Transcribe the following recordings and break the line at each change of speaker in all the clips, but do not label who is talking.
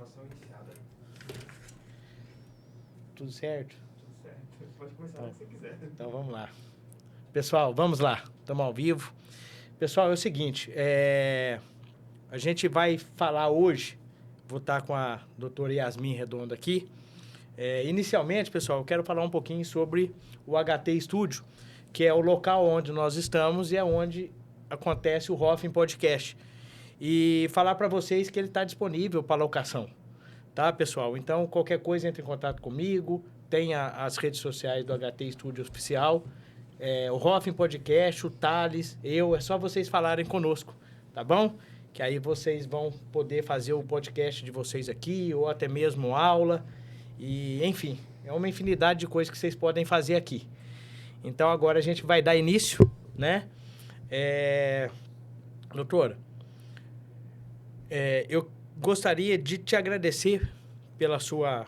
Gravação iniciada.
Tudo certo?
Tudo certo. Pode começar o que você quiser.
Então vamos lá. Pessoal, vamos lá. Estamos ao vivo. Pessoal, é o seguinte, a gente vai falar hoje, vou estar com a doutora Yasmin Redondo aqui. Inicialmente, pessoal, eu quero falar um pouquinho sobre o HT Studio, que é o local onde nós estamos e é onde acontece o Hoffing Podcast. E falar para vocês que ele está disponível para locação, tá, pessoal? Então, qualquer coisa, entre em contato comigo, tem as redes sociais do HT Studio Oficial, o Hoffing Podcast, o Thales, é só vocês falarem conosco, tá bom? Que aí vocês vão poder fazer o podcast de vocês aqui, ou até mesmo aula, e enfim, é uma infinidade de coisas que vocês podem fazer aqui. Então, agora a gente vai dar início, né? Doutora, eu gostaria de te agradecer pela sua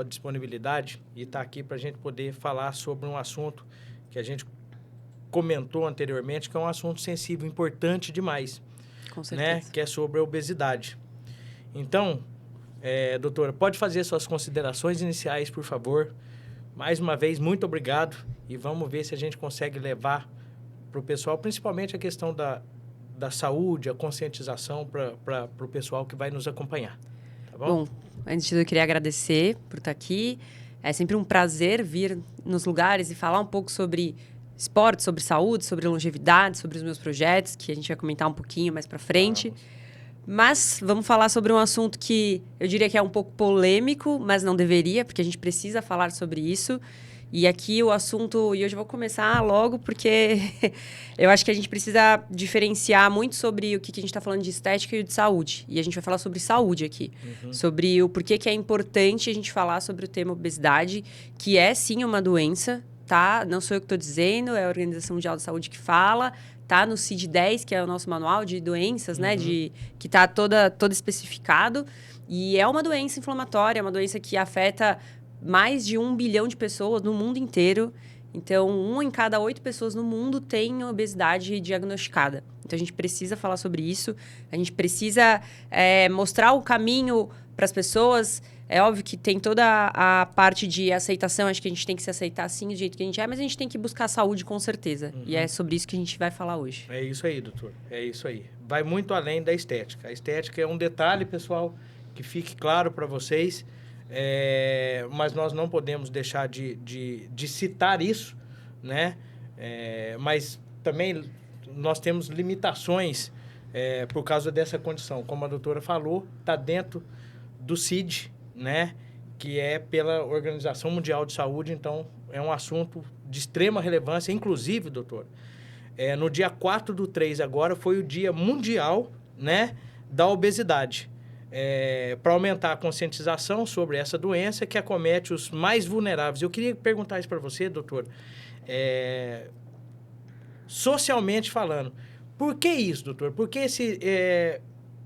disponibilidade e estar aqui para a gente poder falar sobre um assunto que a gente comentou anteriormente, que é um assunto sensível, importante demais.
Com certeza.
Né? Que é sobre a obesidade. Então, doutora, pode fazer suas considerações iniciais, por favor. Mais uma vez, muito obrigado. E vamos ver se a gente consegue levar para o pessoal, principalmente a questão da saúde, a conscientização para o pessoal que vai nos acompanhar. Tá bom?
Bom, antes de tudo, eu queria agradecer por estar aqui. É sempre um prazer vir nos lugares e falar um pouco sobre esporte, sobre saúde, sobre longevidade, sobre os meus projetos, que a gente vai comentar um pouquinho mais para frente.
Vamos.
Mas vamos falar sobre um assunto que eu diria que é um pouco polêmico, mas não deveria, porque a gente precisa falar sobre isso. E aqui o assunto, e hoje eu vou começar logo, porque eu acho que a gente precisa diferenciar muito sobre o que a gente está falando de estética e de saúde. E a gente vai falar sobre saúde aqui. Sobre o porquê que é importante a gente falar sobre o tema obesidade, que é sim uma doença, tá? Não sou eu que estou dizendo, é a Organização Mundial da Saúde que fala, tá no CID-10, que é o nosso manual de doenças, né? Que está todo especificado. E é uma doença inflamatória, é uma doença que afeta mais de 1 bilhão de pessoas no mundo inteiro. Então, 1 em cada 8 pessoas no mundo tem obesidade diagnosticada. Então, a gente precisa falar sobre isso. A gente precisa mostrar o caminho para as pessoas. É óbvio que tem toda a parte de aceitação. Acho que a gente tem que se aceitar, sim, do jeito que a gente é. Mas a gente tem que buscar saúde, com certeza. E é sobre isso que a gente vai falar hoje.
É isso aí, doutor. É isso aí. Vai muito além da estética. A estética é um detalhe, pessoal, que fique claro para vocês. Mas nós não podemos deixar de citar isso, né? Mas também nós temos limitações por causa dessa condição. Como a doutora falou, está dentro do CID, né? Que é pela Organização Mundial de Saúde. Então, é um assunto de extrema relevância. Inclusive, doutora, no dia 4/3 agora foi o Dia Mundial, né, da Obesidade. Para aumentar a conscientização sobre essa doença que acomete os mais vulneráveis. Eu queria perguntar isso para você, doutor. Socialmente falando, por que isso, doutor? Por que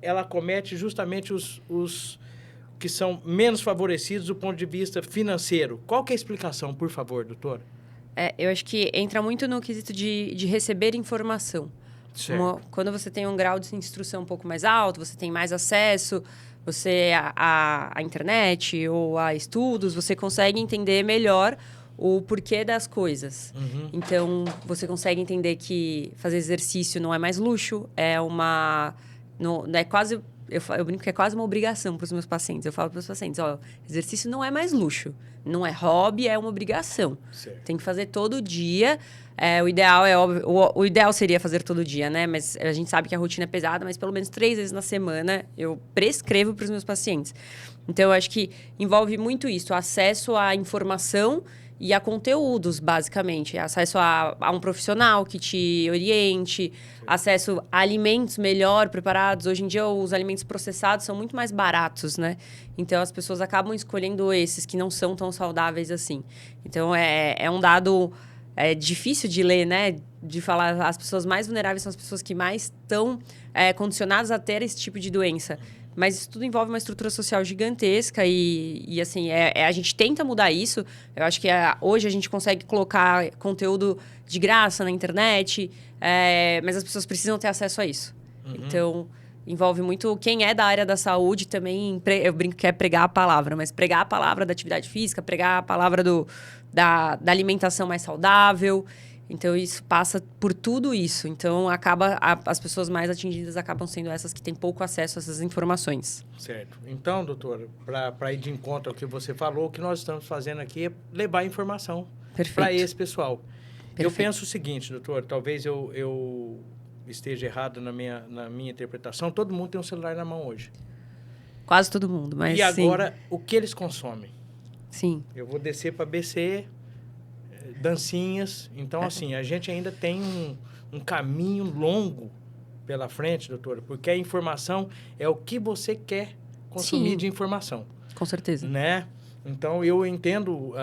ela acomete justamente os que são menos favorecidos do ponto de vista financeiro? Qual que é a explicação, por favor, doutor?
Eu acho que entra muito no quesito de receber informação. Quando você tem um grau de instrução um pouco mais alto, você tem mais acesso, à internet ou a estudos, você consegue entender melhor o porquê das coisas. Então, você consegue entender que fazer exercício não é mais luxo, não é quase... Eu brinco que é quase uma obrigação para os meus pacientes. Eu falo para os pacientes, exercício não é mais luxo. Não é hobby, é uma obrigação.
Certo.
Tem que fazer todo dia. O ideal é óbvio, o ideal seria fazer todo dia, né? Mas a gente sabe que a rotina é pesada, mas pelo menos 3 vezes na semana eu prescrevo para os meus pacientes. Então, eu acho que envolve muito isso, acesso à informação e a conteúdos, basicamente. Acesso a um profissional que te oriente, acesso a alimentos melhor preparados. Hoje em dia, os alimentos processados são muito mais baratos, né? Então, as pessoas acabam escolhendo esses que não são tão saudáveis assim. Então, é um dado difícil de ler, né? De falar, as pessoas mais vulneráveis são as pessoas que mais estão condicionadas a ter esse tipo de doença. Mas isso tudo envolve uma estrutura social gigantesca e assim, a gente tenta mudar isso. Eu acho que hoje a gente consegue colocar conteúdo de graça na internet, mas as pessoas precisam ter acesso a isso. Então, envolve muito quem é da área da saúde também, eu brinco que é pregar a palavra, mas pregar a palavra da atividade física, pregar a palavra da alimentação mais saudável. Então, isso passa por tudo isso. Então, as pessoas mais atingidas acabam sendo essas que têm pouco acesso a essas informações.
Certo. Então, doutora, para ir de encontro ao que você falou, o que nós estamos fazendo aqui é levar informação para esse pessoal.
Perfeito.
Eu penso o seguinte, doutor, talvez eu esteja errado na minha interpretação. Todo mundo tem um celular na mão hoje.
Quase todo mundo, mas
E agora, o que eles consomem?
Sim.
Eu vou descer para BC, dancinhas. Então, assim, a gente ainda tem um caminho longo pela frente, doutora, porque a informação é o que você quer consumir de informação.
Com certeza.
Né? Então, eu entendo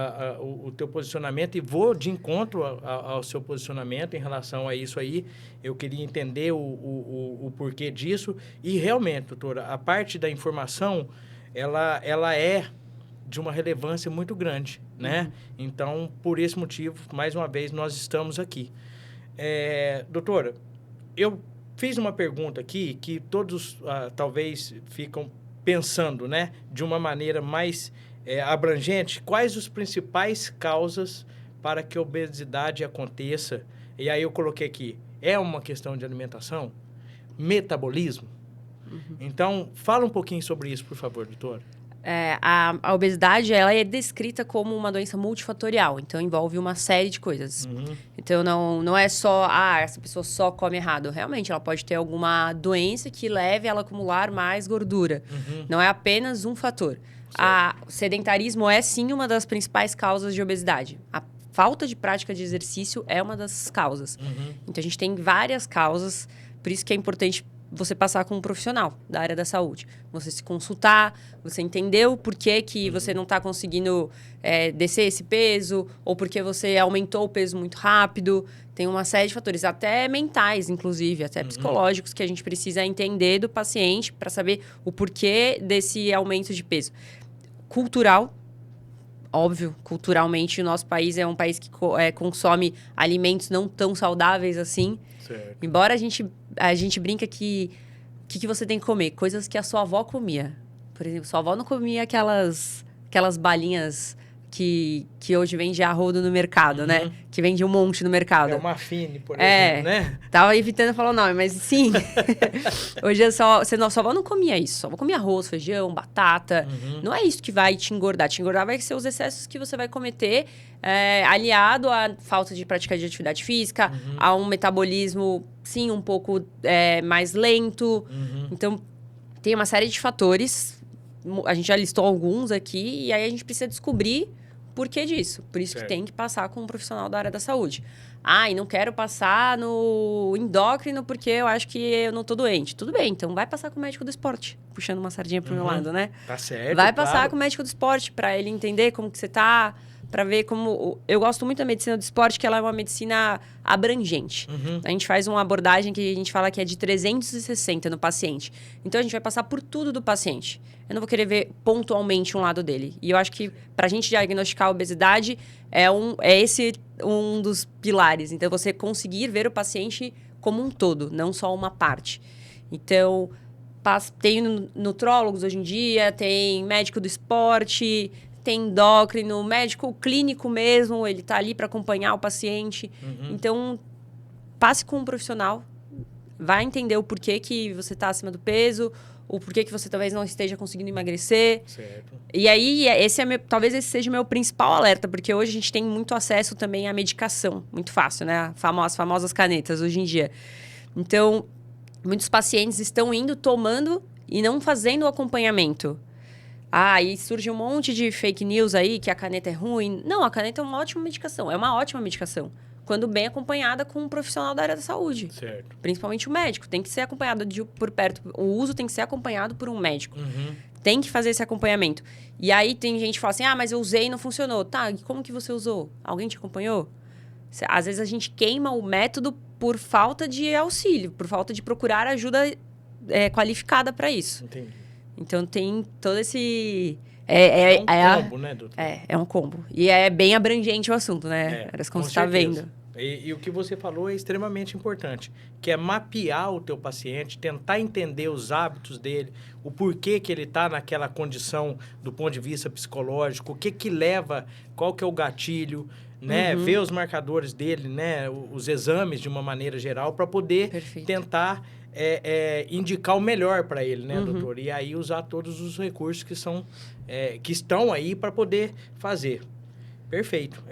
o teu posicionamento e vou de encontro ao seu posicionamento em relação a isso aí. Eu queria entender o porquê disso. E, realmente, doutora, a parte da informação, ela é de uma relevância muito grande, né? Então, por esse motivo, mais uma vez, nós estamos aqui. Doutora, eu fiz uma pergunta aqui que todos talvez ficam pensando, né? De uma maneira mais abrangente, quais os principais causas para que a obesidade aconteça? E aí eu coloquei aqui, é uma questão de alimentação? Metabolismo? Então, fala um pouquinho sobre isso, por favor, doutora.
A obesidade, ela é descrita como uma doença multifatorial, então envolve uma série de coisas. Então, não é só, essa pessoa só come errado. Realmente, ela pode ter alguma doença que leve ela a acumular mais gordura. Não é apenas um fator. O sedentarismo é, sim, uma das principais causas de obesidade. A falta de prática de exercício é uma das causas. Então, a gente tem várias causas, por isso que é importante você passar com um profissional da área da saúde. Você se consultar, você entender o porquê que você não está conseguindo descer esse peso, ou porque você aumentou o peso muito rápido. Tem uma série de fatores, até mentais, inclusive, até psicológicos, que a gente precisa entender do paciente para saber o porquê desse aumento de peso. Cultural, óbvio, culturalmente, o nosso país é um país que consome alimentos não tão saudáveis assim.
Certo.
Embora a gente brinca que o que você tem que comer? Coisas que a sua avó comia. Por exemplo, sua avó não comia aquelas balinhas que hoje vende a rodo no mercado, né? Que vende um monte no mercado.
É uma Fine, por exemplo, né?
Tava evitando falar o nome, mas sim. Hoje sua avó não comia isso. Sua avó comia arroz, feijão, batata. Não é isso que vai te engordar. Te engordar vai ser os excessos que você vai cometer, aliado à falta de prática de atividade física, a um metabolismo, sim, um pouco mais lento. Então, tem uma série de fatores. A gente já listou alguns aqui, e aí a gente precisa descobrir por que disso. Por isso que tem que passar com um profissional da área da saúde. E não quero passar no endócrino porque eu acho que eu não tô doente. Tudo bem, então vai passar com o médico do esporte. Puxando uma sardinha pro meu lado, né?
Tá certo,
vai passar com o médico do esporte para ele entender como que você tá, para ver como... Eu gosto muito da medicina do esporte, que ela é uma medicina abrangente. A gente faz uma abordagem que a gente fala que é de 360 no paciente. Então, a gente vai passar por tudo do paciente. Eu não vou querer ver pontualmente um lado dele. E eu acho que, para a gente diagnosticar a obesidade, esse um dos pilares. Então, você conseguir ver o paciente como um todo, não só uma parte. Então, tem nutrólogos hoje em dia, tem médico do esporte, tem endócrino, médico clínico mesmo, ele está ali para acompanhar o paciente. Então, passe com um profissional, vai entender o porquê que você está acima do peso, o porquê que você talvez não esteja conseguindo emagrecer.
Certo.
E aí, talvez esse seja o meu principal alerta, porque hoje a gente tem muito acesso também à medicação, muito fácil, né? As famosas canetas hoje em dia. Então, muitos pacientes estão indo, tomando e não fazendo o acompanhamento. E surge um monte de fake news aí, que a caneta é ruim. Não, a caneta é uma ótima medicação. É uma ótima medicação. Quando bem acompanhada com um profissional da área da saúde.
Certo.
Principalmente o médico. Tem que ser acompanhado por perto. O uso tem que ser acompanhado por um médico. Tem que fazer esse acompanhamento. E aí tem gente que fala assim, mas eu usei e não funcionou. Tá, e como que você usou? Alguém te acompanhou? Às vezes a gente queima o método por falta de auxílio, por falta de procurar ajuda qualificada para isso.
Entendi.
Então, tem todo esse...
um combo, né, doutor?
É um combo. E é bem abrangente o assunto, né? Como você está vendo.
E o que você falou é extremamente importante, que é mapear o teu paciente, tentar entender os hábitos dele, o porquê que ele está naquela condição do ponto de vista psicológico, o que que leva, qual que é o gatilho, né? Ver os marcadores dele, né? Os exames de uma maneira geral, para poder
Perfeito.
tentar indicar o melhor para ele, né, doutor? E aí usar todos os recursos que estão aí para poder fazer. Perfeito.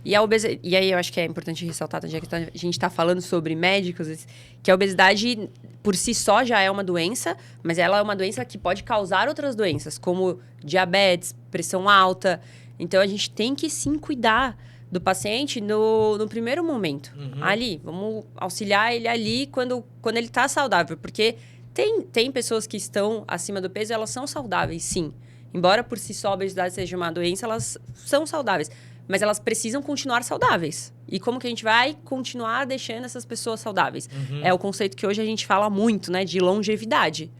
E aí eu acho que é importante ressaltar, já que a gente está falando sobre médicos, que a obesidade por si só já é uma doença, mas ela é uma doença que pode causar outras doenças, como diabetes, pressão alta. Então, a gente tem que sim cuidar do paciente no primeiro momento. Ali, vamos auxiliar ele ali quando ele está saudável. Porque tem pessoas que estão acima do peso e elas são saudáveis, sim. Embora por si só a obesidade seja uma doença, elas são saudáveis. Mas elas precisam continuar saudáveis. E como que a gente vai continuar deixando essas pessoas saudáveis? É o conceito que hoje a gente fala muito, né? De longevidade.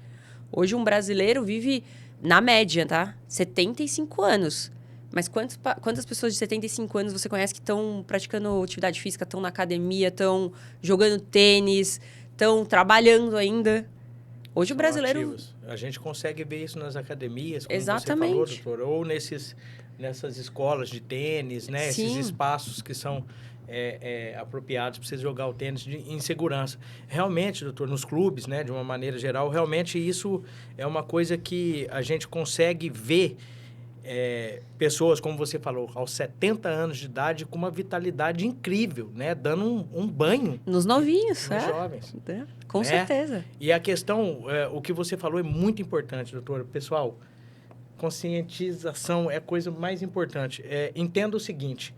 Hoje um brasileiro vive, na média, tá? 75 anos. Mas quantas pessoas de 75 anos você conhece que estão praticando atividade física, estão na academia, estão jogando tênis, estão trabalhando ainda? Hoje o brasileiro...
Ativos. A gente consegue ver isso nas academias, como
Exatamente.
você falou, doutor, ou nessas escolas de tênis, né?
Sim.
Esses espaços que são apropriados para você jogar o tênis em segurança. Realmente, doutor, nos clubes, né? De uma maneira geral, realmente isso é uma coisa que a gente consegue ver pessoas, como você falou, aos 70 anos de idade, com uma vitalidade incrível, né? Dando um banho
Nos novinhos,
nos jovens.
Com certeza.
E a questão, o que você falou é muito importante, doutor. Pessoal, conscientização é a coisa mais importante. Entenda o seguinte,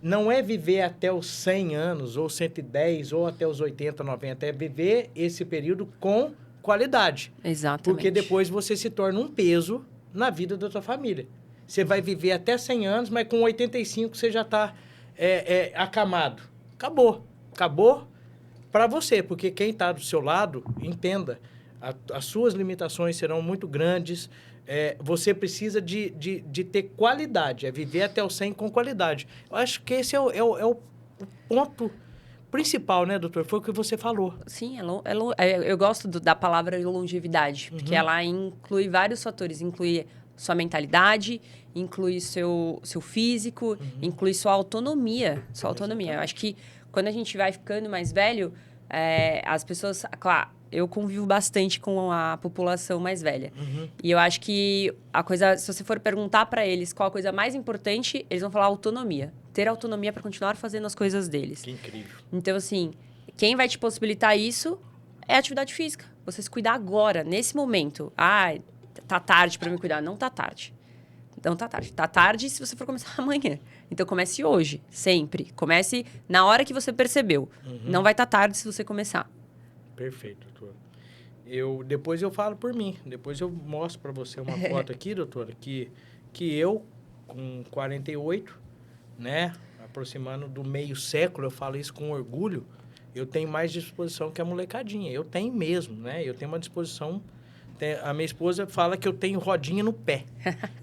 não é viver até os 100 anos, ou 110, ou até os 80, 90. É viver esse período com qualidade.
Exatamente.
Porque depois você se torna um peso na vida da sua família. Você vai viver até 100 anos, mas com 85 você já está acamado. Acabou. Acabou para você, porque quem está do seu lado, entenda, as suas limitações serão muito grandes. Você precisa de ter qualidade, viver até o 100 com qualidade. Eu acho que esse é o ponto principal, né, doutor? Foi o que você falou.
Sim, eu gosto da palavra longevidade, porque ela inclui vários fatores. Inclui sua mentalidade, inclui seu físico, inclui sua autonomia. Eu acho que quando a gente vai ficando mais velho, as pessoas... Claro, eu convivo bastante com a população mais velha. E eu acho que se você for perguntar para eles qual a coisa mais importante, eles vão falar autonomia. Ter autonomia para continuar fazendo as coisas deles.
Que incrível.
Então, assim, quem vai te possibilitar isso é a atividade física. Você se cuidar agora, nesse momento. Tá tarde para me cuidar. Não tá tarde. Não tá tarde. Tá tarde se você for começar amanhã. Então, comece hoje, sempre. Comece na hora que você percebeu. Não vai estar tarde se você começar.
Perfeito, doutor. Depois eu falo por mim. Depois eu mostro para você uma foto aqui, doutora, que eu, com 48, né, aproximando do meio século, eu falo isso com orgulho, eu tenho mais disposição que a molecadinha. Eu tenho mesmo, né? Eu tenho uma disposição... A minha esposa fala que eu tenho rodinha no pé.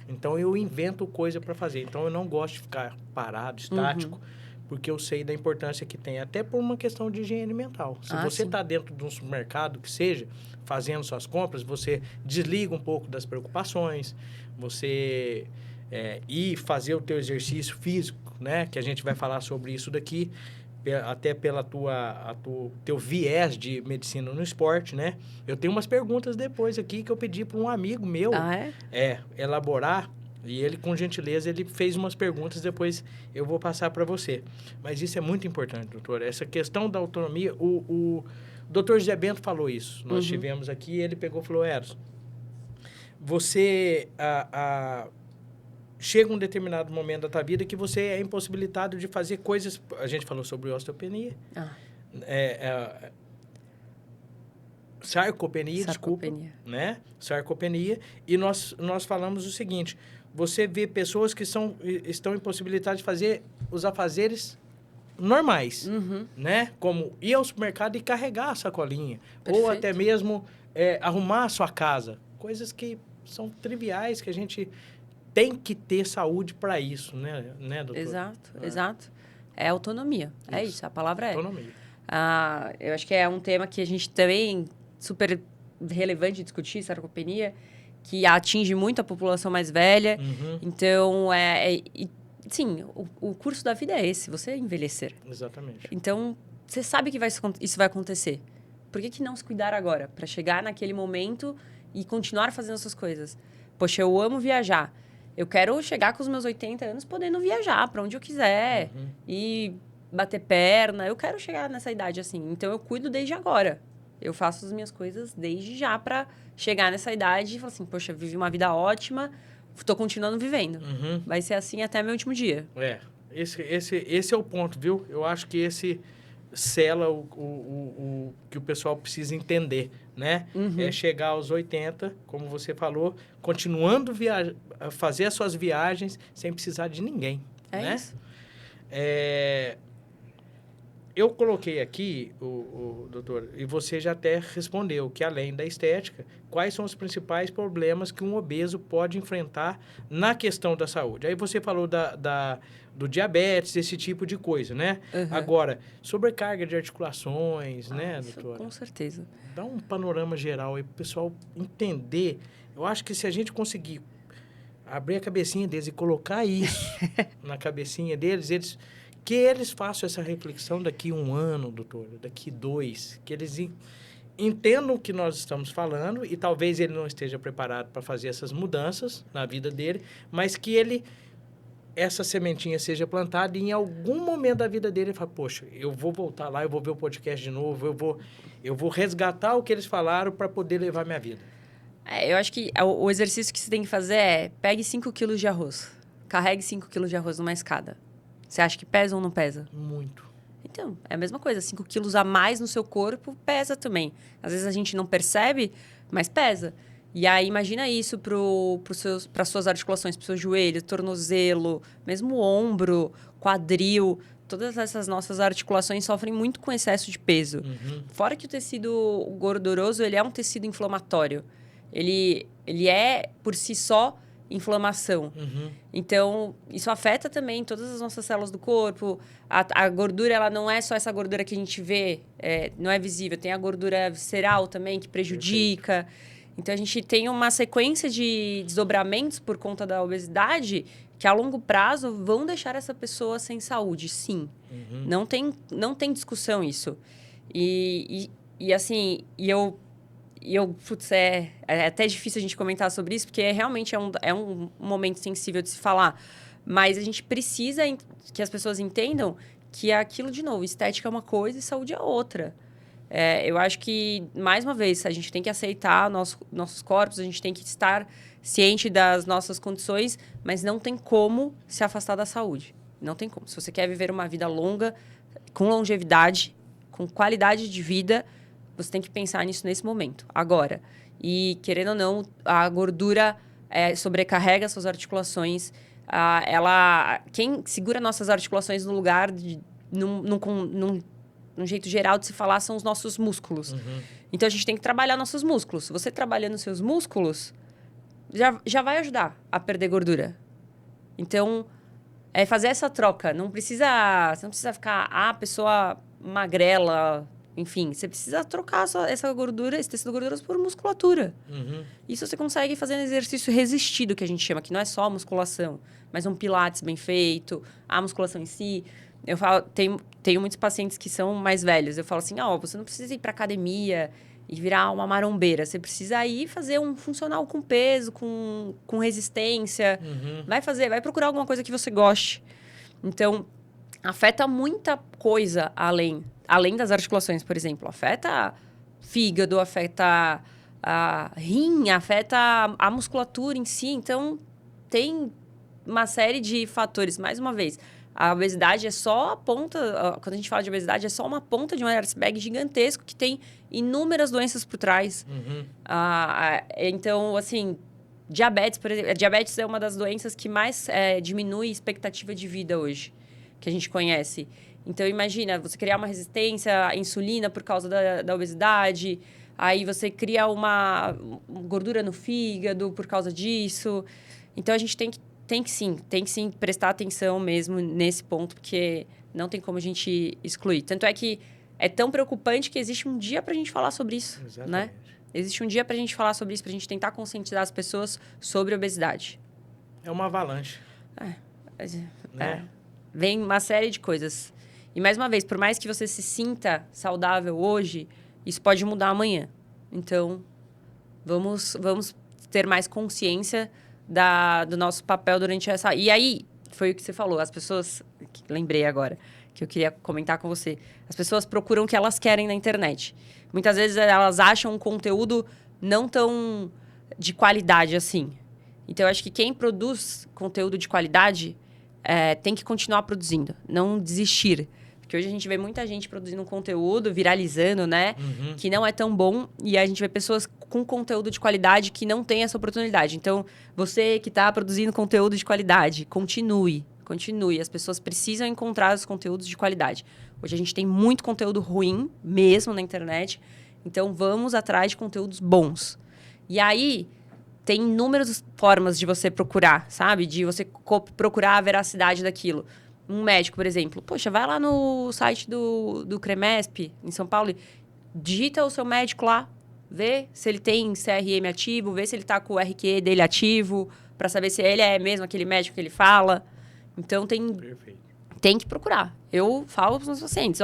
Então, eu invento coisa para fazer. Então, eu não gosto de ficar parado, estático, porque eu sei da importância que tem, até por uma questão de higiene mental. Se você está dentro de um supermercado, que seja, fazendo suas compras, você desliga um pouco das preocupações, você ir fazer o teu exercício físico, né? Que a gente vai falar sobre isso daqui, até pela teu viés de medicina no esporte, né? Eu tenho umas perguntas depois aqui que eu pedi para um amigo meu elaborar, e ele, com gentileza, ele fez umas perguntas, depois eu vou passar para você. Mas isso é muito importante, doutor. Essa questão da autonomia, o doutor José Bento falou isso. Nós tivemos aqui, ele pegou e falou, Eros, você... chega um determinado momento da tua vida que você é impossibilitado de fazer coisas... A gente falou sobre osteopenia. Sarcopenia, desculpa. Né? Sarcopenia. E nós falamos o seguinte, você vê pessoas que estão impossibilitadas de fazer os afazeres normais, né? Como ir ao supermercado e carregar a sacolinha.
Perfeito.
Ou até mesmo arrumar a sua casa. Coisas que são triviais, que a gente... tem que ter saúde para isso, né, doutor?
Exato. É autonomia. É
Isso.
isso, a palavra é.
Autonomia.
Eu acho que é um tema que a gente também super relevante discutir, sarcopenia, que atinge muito a população mais velha.
Uhum.
Então, sim, o curso da vida é esse, você envelhecer.
Exatamente.
Então, você sabe que isso vai acontecer. Por que não se cuidar agora? Para chegar naquele momento e continuar fazendo essas coisas. Poxa, eu amo viajar. Eu quero chegar com os meus 80 anos podendo viajar para onde eu quiser.
Uhum.
E bater perna. Eu quero chegar nessa idade assim. Então, eu cuido desde agora. Eu faço as minhas coisas desde já para chegar nessa idade e falar assim, poxa, vivi uma vida ótima, estou continuando vivendo.
Uhum.
Vai ser assim até meu último dia.
Esse é o ponto, viu? Eu acho que esse sela o que o pessoal precisa entender, né?
Uhum.
É chegar aos 80, como você falou, continuando a fazer as suas viagens sem precisar de ninguém, né?
Isso.
Eu coloquei aqui, doutor, e você já até respondeu, que além da estética, quais são os principais problemas que um obeso pode enfrentar na questão da saúde? Aí você falou do diabetes, esse tipo de coisa, né?
Uhum.
Agora, sobrecarga de articulações, né,
Isso,
doutora?
com certeza.
Dá um panorama geral aí para o pessoal entender. Eu acho que se a gente conseguir abrir a cabecinha deles e colocar isso na cabecinha deles, que eles façam essa reflexão daqui 1 ano, doutor, daqui 2, que eles entendam o que nós estamos falando e talvez ele não esteja preparado para fazer essas mudanças na vida dele, mas que essa sementinha seja plantada e em algum momento da vida dele ele fala, poxa, eu vou voltar lá, eu vou ver o podcast de novo, eu vou resgatar o que eles falaram para poder levar minha vida.
Eu acho que o exercício que você tem que fazer é pegue 5 quilos de arroz, carregue 5 quilos de arroz numa escada. Você acha que pesa ou não pesa?
Muito.
Então, é a mesma coisa. 5 quilos a mais no seu corpo pesa também. Às vezes a gente não percebe, mas pesa. E aí, imagina isso para suas articulações, para o seu joelho, tornozelo, mesmo o ombro, quadril. Todas essas nossas articulações sofrem muito com excesso de peso.
Uhum.
Fora que o tecido gorduroso, ele é um tecido inflamatório. Ele é, por si só, inflamação.
Uhum.
Então, isso afeta também todas as nossas células do corpo. A gordura, ela não é só essa gordura que a gente vê, não é visível. Tem a gordura visceral também, que prejudica. Perfeito. Então, a gente tem uma sequência de desdobramentos por conta da obesidade que, a longo prazo, vão deixar essa pessoa sem saúde, sim.
Uhum.
Não tem discussão isso. E putz, é até difícil a gente comentar sobre isso, porque realmente é um momento sensível de se falar. Mas a gente precisa que as pessoas entendam que é aquilo, de novo, estética é uma coisa e saúde é outra. Eu acho que, mais uma vez, a gente tem que aceitar nossos corpos, a gente tem que estar ciente das nossas condições, mas não tem como se afastar da saúde. Não tem como. Se você quer viver uma vida longa, com longevidade, com qualidade de vida, você tem que pensar nisso nesse momento, agora. E, querendo ou não, a gordura sobrecarrega suas articulações. Quem segura nossas articulações no lugar, num jeito geral de se falar, são os nossos músculos.
Uhum.
Então, a gente tem que trabalhar nossos músculos. Você trabalhando seus músculos, já vai ajudar a perder gordura. Então, fazer essa troca. Você não precisa ficar a pessoa magrela. Enfim, você precisa trocar essa gordura, esse tecido gorduroso por musculatura.
Uhum.
Isso você consegue fazer um exercício resistido, que a gente chama, que não é só musculação, mas um pilates bem feito, a musculação em si. Eu falo, tenho muitos pacientes que são mais velhos. Eu falo assim, você não precisa ir para academia e virar uma marombeira. Você precisa ir fazer um funcional com peso, com resistência.
Uhum.
Vai procurar alguma coisa que você goste. Então, afeta muita coisa além das articulações, por exemplo. Afeta fígado, afeta a rim, afeta a musculatura em si. Então, tem uma série de fatores. Mais uma vez, a obesidade é só a ponta... Quando a gente fala de obesidade, é só uma ponta de um iceberg gigantesco que tem inúmeras doenças por trás.
Uhum.
Então, assim, diabetes, por exemplo. Diabetes é uma das doenças que mais diminui a expectativa de vida hoje, que a gente conhece. Então, imagina, você criar uma resistência à insulina por causa da obesidade, aí você cria uma gordura no fígado por causa disso. Então, a gente tem que Tem que sim prestar atenção mesmo nesse ponto, porque não tem como a gente excluir. Tanto é que é tão preocupante que existe um dia pra gente falar sobre isso,
Exatamente.
né? Existe um dia pra gente falar sobre isso, pra gente tentar conscientizar as pessoas sobre obesidade.
É uma avalanche, né?
Vem uma série de coisas. E, mais uma vez, por mais que você se sinta saudável hoje, isso pode mudar amanhã. Então, vamos ter mais consciência do nosso papel durante essa... E aí, foi o que você falou, as pessoas... Lembrei agora, que eu queria comentar com você. As pessoas procuram o que elas querem na internet. Muitas vezes, elas acham um conteúdo não tão de qualidade assim. Então, eu acho que quem produz conteúdo de qualidade tem que continuar produzindo, não desistir. Porque hoje a gente vê muita gente produzindo um conteúdo, viralizando, né?
Uhum.
Que não é tão bom. E a gente vê pessoas com conteúdo de qualidade que não têm essa oportunidade. Então, você que está produzindo conteúdo de qualidade, continue. As pessoas precisam encontrar os conteúdos de qualidade. Hoje a gente tem muito conteúdo ruim, mesmo na internet. Então, vamos atrás de conteúdos bons. E aí, tem inúmeras formas de você procurar, sabe? De você procurar a veracidade daquilo. Um médico, por exemplo. Poxa, vai lá no site do CREMESP, em São Paulo, e digita o seu médico lá, vê se ele tem CRM ativo, vê se ele está com o RQE dele ativo, para saber se ele é mesmo aquele médico que ele fala. Então, tem que procurar. Eu falo para os meus pacientes,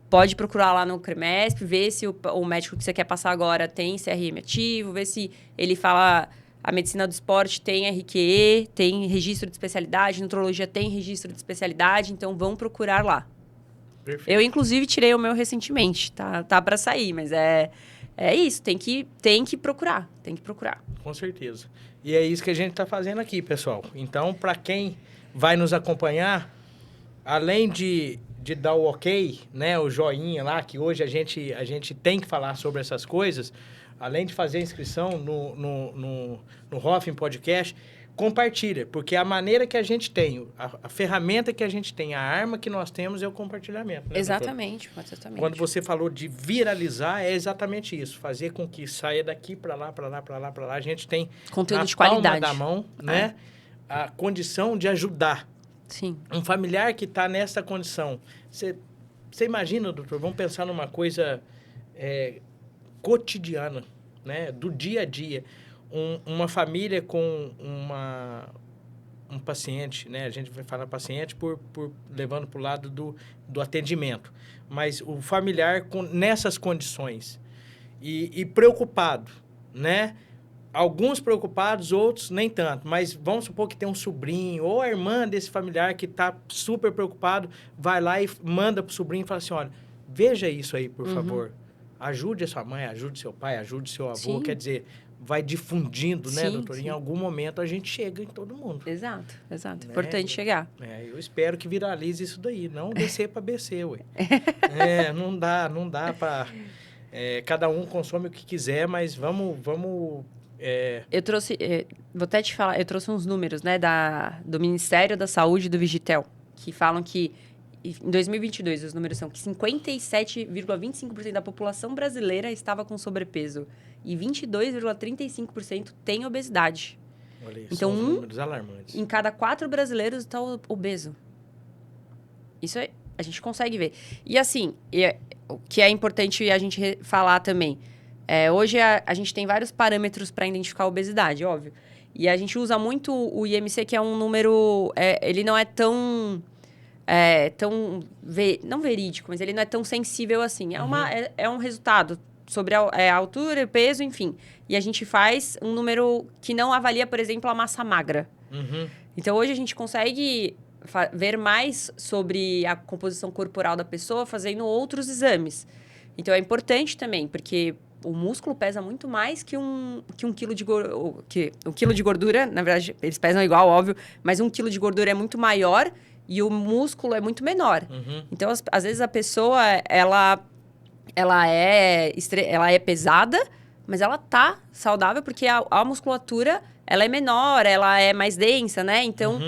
pode procurar lá no CREMESP, ver se o médico que você quer passar agora tem CRM ativo, ver se ele fala... A medicina do esporte tem RQE, tem registro de especialidade, nutrologia tem registro de especialidade, então vão procurar lá.
Perfeito.
Eu, inclusive, tirei o meu recentemente, tá para sair, mas é isso, tem que procurar,
Com certeza. E é isso que a gente está fazendo aqui, pessoal. Então, para quem vai nos acompanhar, além de dar o ok, né, o joinha lá, que hoje a gente tem que falar sobre essas coisas, além de fazer a inscrição no Hoffman Podcast, compartilha, porque a maneira que a gente tem, a ferramenta que a gente tem, a arma que nós temos é o compartilhamento. Né,
Exatamente.
Quando você falou de viralizar, é exatamente isso, fazer com que saia daqui para lá, a gente tem
conteúdo
na
de qualidade.
palma da mão, né, a condição de ajudar.
Sim.
Um familiar que está nessa condição. Você imagina, doutor, vamos pensar numa coisa cotidiana, né? Do dia a dia. Uma família com um paciente, né? A gente vai falar paciente levando para o lado do atendimento. Mas o familiar nessas condições e preocupado, né? Alguns preocupados, outros nem tanto. Mas vamos supor que tem um sobrinho ou a irmã desse familiar que está super preocupado, vai lá e manda para o sobrinho e fala assim, olha, veja isso aí, por favor. Ajude a sua mãe, ajude seu pai, ajude seu avô.
Sim.
Quer dizer, vai difundindo, né,
Sim,
doutor?
sim.
Em algum momento a gente chega em todo mundo.
Exato.
Né?
Importante chegar.
Eu espero que viralize isso daí, não descer para BC, ué. Não dá para... cada um consome o que quiser, mas vamos
Eu trouxe, vou até te falar, eu trouxe uns números, né, do Ministério da Saúde e do Vigitel, que falam que em 2022, os números são que 57,25% da população brasileira estava com sobrepeso e 22,35% tem obesidade.
Olha isso,
Então,
são os números alarmantes.
Em cada 4 brasileiros está obeso. Isso a gente consegue ver. E assim, o que é importante a gente falar também, hoje a gente tem vários parâmetros para identificar a obesidade, óbvio. E a gente usa muito o IMC, que é um número... ele não é tão... não verídico, mas ele não é tão sensível assim. É um resultado sobre a altura, peso, enfim. E a gente faz um número que não avalia, por exemplo, a massa magra. Então, hoje a gente consegue ver mais sobre a composição corporal da pessoa fazendo outros exames. Então, é importante também, porque o músculo pesa muito mais que um quilo de gordura. Um quilo de gordura, na verdade, eles pesam igual, óbvio, mas 1 quilo de gordura é muito maior e o músculo é muito menor. Então, às vezes, a pessoa, ela é pesada, mas ela tá saudável porque a musculatura, ela é menor, ela é mais densa, né? Então,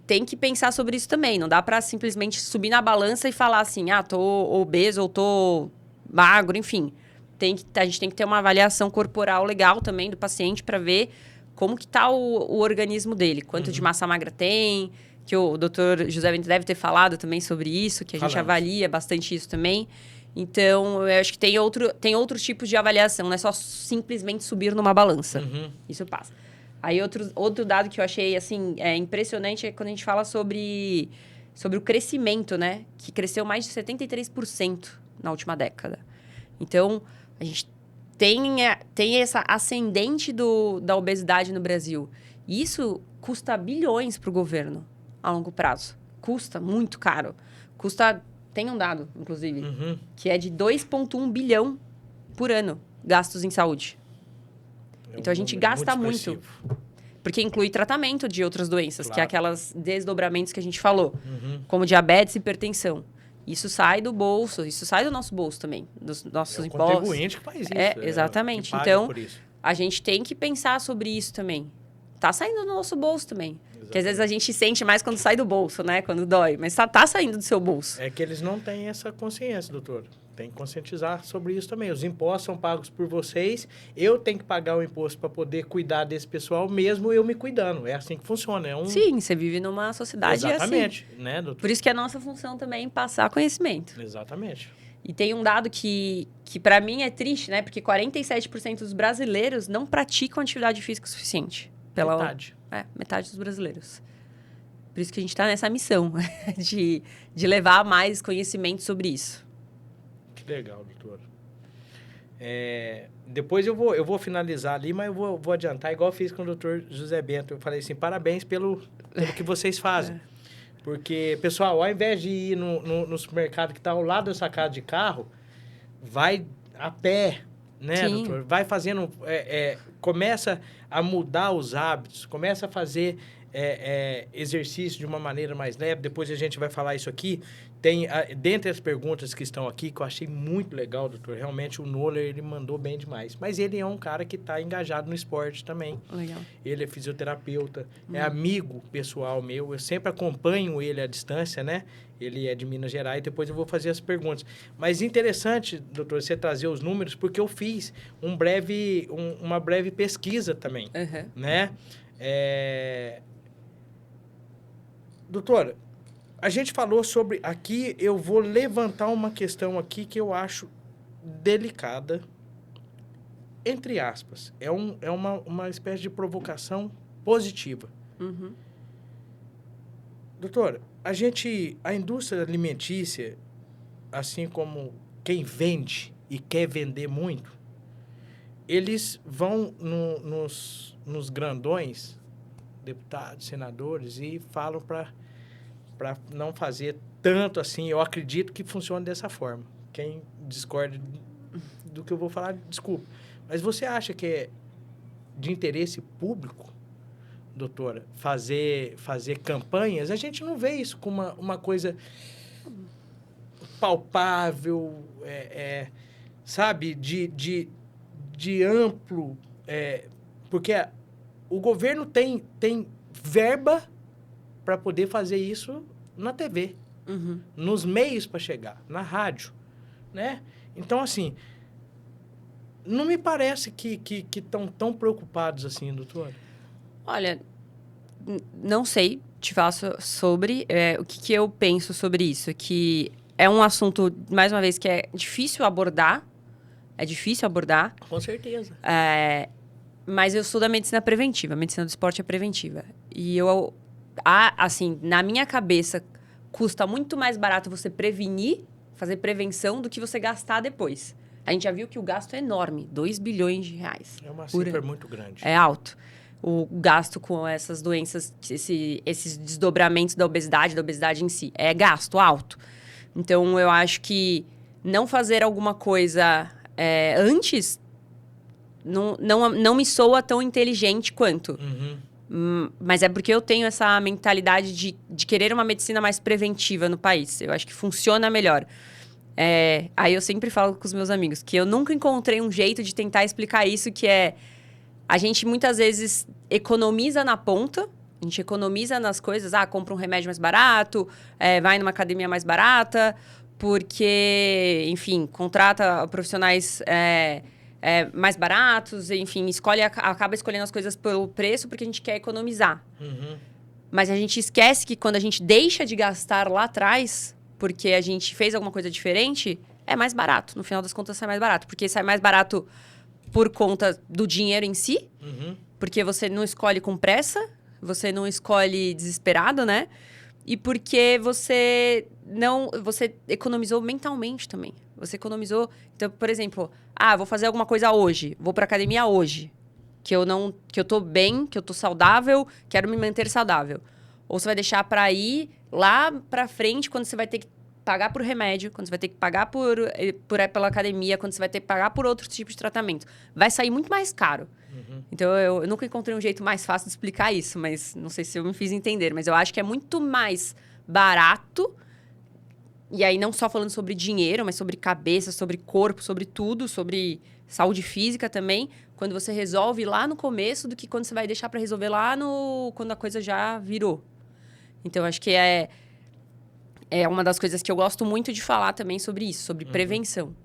tem que pensar sobre isso também. Não dá pra simplesmente subir na balança e falar assim, tô obeso ou tô magro, enfim. A gente tem que ter uma avaliação corporal legal também do paciente para ver como que tá o organismo dele, quanto de massa magra tem, que o doutor José Bento deve ter falado também sobre isso, que a gente avalia bastante isso também. Então, eu acho que tem outros tipos de avaliação, não é só simplesmente subir numa balança. Isso passa. Aí, outro dado que eu achei, assim, impressionante é quando a gente fala sobre o crescimento, né? Que cresceu mais de 73% na última década. Então, a gente tem essa ascendente da obesidade no Brasil. E isso custa bilhões para o governo a longo prazo. Custa muito caro. Tem um dado, inclusive, que é de 2,1 bilhão por ano gastos em saúde. Então, a gente gasta muito. Porque inclui tratamento de outras doenças, que é aquelas desdobramentos que a gente falou, como diabetes e hipertensão. Isso sai do bolso, isso sai do nosso bolso também, dos nossos impostos.
É o contribuinte que faz isso.
Exatamente.
Que paga
então,
por isso.
a gente tem que pensar sobre isso também. Tá saindo do nosso bolso também. Porque às vezes a gente sente mais quando sai do bolso, né? Quando dói. Mas tá saindo do seu bolso.
É que eles não têm essa consciência, doutor. Tem que conscientizar sobre isso também. Os impostos são pagos por vocês. Eu tenho que pagar o imposto para poder cuidar desse pessoal, mesmo eu me cuidando. É assim que funciona.
Sim, você vive numa sociedade
Exatamente,
assim.
Né, doutor?
Por isso que é a nossa função também passar conhecimento.
Exatamente.
E tem um dado que para mim é triste, né? Porque 47% dos brasileiros não praticam atividade física o suficiente.
Metade.
Metade dos brasileiros. Por isso que a gente está nessa missão de levar mais conhecimento sobre isso.
Que legal, doutor. Depois eu vou finalizar ali, mas eu vou adiantar, igual eu fiz com o doutor José Bento. Eu falei assim, parabéns pelo que vocês fazem. Porque, pessoal, ao invés de ir no supermercado que está ao lado da sua casa de carro, vai a pé, né,
Sim.
doutor? Vai fazendo... começa a mudar os hábitos, começa a fazer exercício de uma maneira mais leve. Depois a gente vai falar isso aqui. Tem, dentre as perguntas que estão aqui, que eu achei muito legal, doutor, realmente o Noller, ele mandou bem demais. Mas ele é um cara que está engajado no esporte também.
Legal.
Ele é fisioterapeuta, é amigo pessoal meu, eu sempre acompanho ele à distância, né? Ele é de Minas Gerais, depois eu vou fazer as perguntas. Mas interessante, doutor, você trazer os números, porque eu fiz uma breve pesquisa também, né? Doutora, a gente falou sobre... Aqui eu vou levantar uma questão aqui que eu acho delicada, entre aspas. É uma espécie de provocação positiva. Doutora, a indústria alimentícia, assim como quem vende e quer vender muito, eles vão nos grandões, deputados, senadores, e falam para não fazer tanto assim. Eu acredito que funcione dessa forma. Quem discorda do que eu vou falar, desculpa. Mas você acha que é de interesse público, doutora, fazer campanhas? A gente não vê isso como uma coisa palpável, sabe, de amplo, porque o governo tem verba para poder fazer isso na TV, nos meios para chegar, na rádio, né? Então, assim, não me parece que estão tão preocupados assim, doutor.
Olha, não sei te falar sobre o que eu penso sobre isso, que é um assunto, mais uma vez, que é difícil abordar.
Com certeza.
Mas eu sou da medicina preventiva, a medicina do esporte é preventiva. E assim, na minha cabeça, custa muito mais barato você prevenir, fazer prevenção, do que você gastar depois. A gente já viu que o gasto é enorme, 2 bilhões de reais.
É uma cifra muito grande.
É alto. O gasto com essas doenças, esses desdobramentos da obesidade em si, é gasto alto. Então, eu acho que não fazer alguma coisa antes não me soa tão inteligente quanto. Mas é porque eu tenho essa mentalidade de querer uma medicina mais preventiva no país. Eu acho que funciona melhor. Aí eu sempre falo com os meus amigos que eu nunca encontrei um jeito de tentar explicar isso, que a gente muitas vezes economiza na ponta, a gente economiza nas coisas, compra um remédio mais barato, vai numa academia mais barata, porque, enfim, contrata profissionais mais baratos, enfim, acaba escolhendo as coisas pelo preço porque a gente quer economizar.
Uhum.
Mas a gente esquece que quando a gente deixa de gastar lá atrás, porque a gente fez alguma coisa diferente, é mais barato. No final das contas, sai mais barato. Porque sai mais barato por conta do dinheiro em si, porque você não escolhe com pressa, você não escolhe desesperado, né? E porque você economizou mentalmente também. Você economizou... Então, por exemplo, vou fazer alguma coisa hoje, vou pra academia hoje, que eu tô bem, que eu tô saudável, quero me manter saudável. Ou você vai deixar pra ir lá pra frente, quando você vai ter que pagar por remédio, quando você vai ter que pagar pela academia, quando você vai ter que pagar por outro tipo de tratamento. Vai sair muito mais caro. Então, eu nunca encontrei um jeito mais fácil de explicar isso, mas não sei se eu me fiz entender. Mas eu acho que é muito mais barato, e aí não só falando sobre dinheiro, mas sobre cabeça, sobre corpo, sobre tudo, sobre saúde física também, quando você resolve lá no começo do que quando você vai deixar para resolver quando a coisa já virou. Então, eu acho que é uma das coisas que eu gosto muito de falar também sobre isso, sobre prevenção.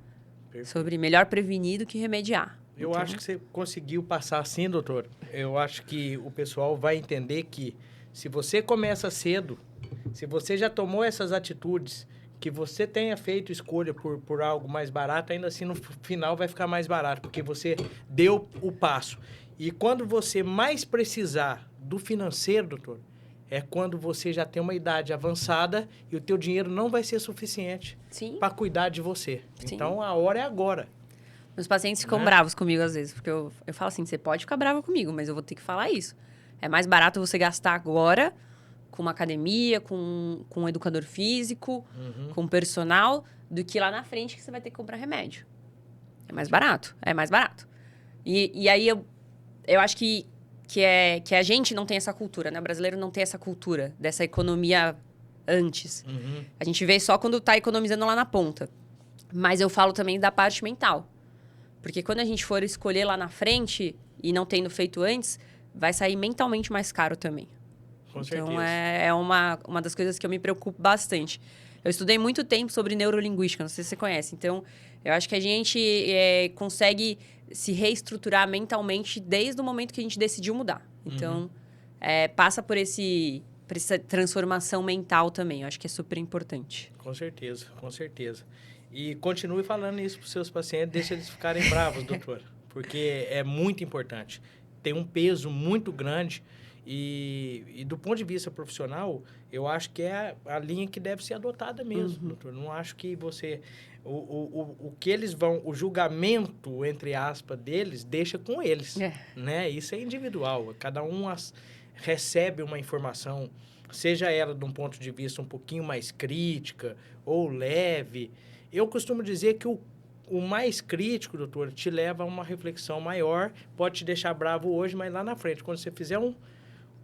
Perfeito.
Sobre melhor prevenir do que remediar.
Eu acho que você conseguiu passar assim, doutor. Eu acho que o pessoal vai entender que se você começa cedo, se você já tomou essas atitudes, que você tenha feito escolha por algo mais barato, ainda assim no final vai ficar mais barato, porque você deu o passo. E quando você mais precisar do financeiro, doutor, é quando você já tem uma idade avançada e o teu dinheiro não vai ser suficiente para cuidar de você.
Sim.
Então, a hora é agora.
Meus pacientes ficam bravos comigo às vezes, porque eu falo assim, você pode ficar brava comigo, mas eu vou ter que falar isso. É mais barato você gastar agora com uma academia, com um educador físico, com um personal, do que lá na frente que você vai ter que comprar remédio. É mais barato, é mais barato. E aí eu acho que a gente não tem essa cultura, né? O brasileiro não tem essa cultura dessa economia antes. A gente vê só quando tá economizando lá na ponta. Mas eu falo também da parte mental. Porque quando a gente for escolher lá na frente, e não tendo feito antes, vai sair mentalmente mais caro também.
Com certeza.
Então, é uma das coisas que eu me preocupo bastante. Eu estudei muito tempo sobre neurolinguística, não sei se você conhece. Então, eu acho que a gente consegue se reestruturar mentalmente desde o momento que a gente decidiu mudar. Então, passa por essa transformação mental também. Eu acho que é super importante.
Com certeza, com certeza. E continue falando isso para os seus pacientes, deixa eles ficarem bravos, doutor. Porque é muito importante. Tem um peso muito grande e do ponto de vista profissional, eu acho que é a linha que deve ser adotada mesmo, doutor. Não acho que você... O que eles vão... O julgamento, entre aspas, deles, deixa com eles. Né? Isso é individual. Cada um recebe uma informação, seja ela de um ponto de vista um pouquinho mais crítica ou leve. Eu costumo dizer que o mais crítico, doutor, te leva a uma reflexão maior, pode te deixar bravo hoje, mas lá na frente, quando você fizer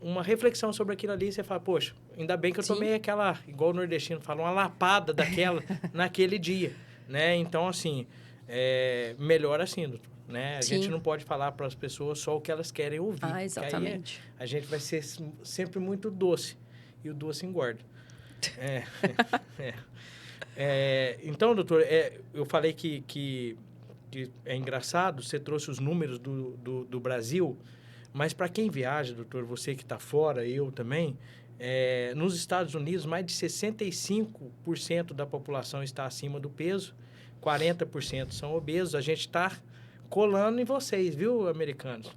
uma reflexão sobre aquilo ali, você fala, poxa, ainda bem que eu tomei aquela, igual o nordestino fala, uma lapada daquela naquele dia, né? Então, assim, melhor assim, doutor, né? A gente não pode falar para as pessoas só o que elas querem ouvir.
Exatamente.
Aí a gente vai ser sempre muito doce, e o doce engorda. Então, doutor, eu falei que é engraçado, você trouxe os números do Brasil, mas para quem viaja, doutor, você que está fora, eu também, nos Estados Unidos, mais de 65% da população está acima do peso, 40% são obesos. A gente está colando em vocês, viu, americanos?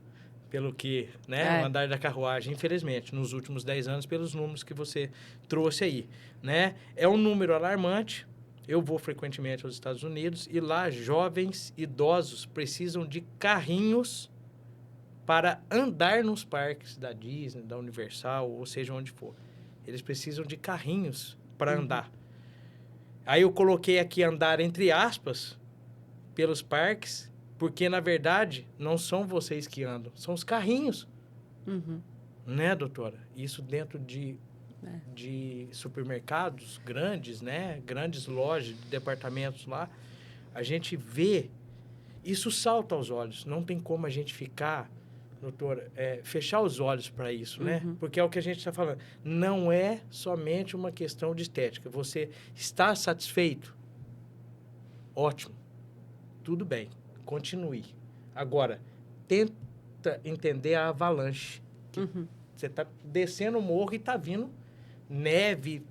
Pelo que, né, o andar da carruagem, infelizmente, nos últimos 10 anos, pelos números que você trouxe aí, né? É um número alarmante. Eu vou frequentemente aos Estados Unidos e lá jovens idosos precisam de carrinhos para andar nos parques da Disney, da Universal, ou seja, onde for. Eles precisam de carrinhos para andar. Aí eu coloquei aqui andar entre aspas pelos parques, porque, na verdade, não são vocês que andam, são os carrinhos. Né, doutora? Isso dentro de supermercados grandes, né? Grandes lojas, departamentos lá. A gente vê, isso salta aos olhos. Não tem como a gente ficar, doutora, fechar os olhos para isso, né? Porque é o que a gente está falando. Não é somente uma questão de estética. Você está satisfeito? Ótimo. Tudo bem. Continue. Agora, tenta entender a avalanche. Você está descendo o morro e está vindo neve,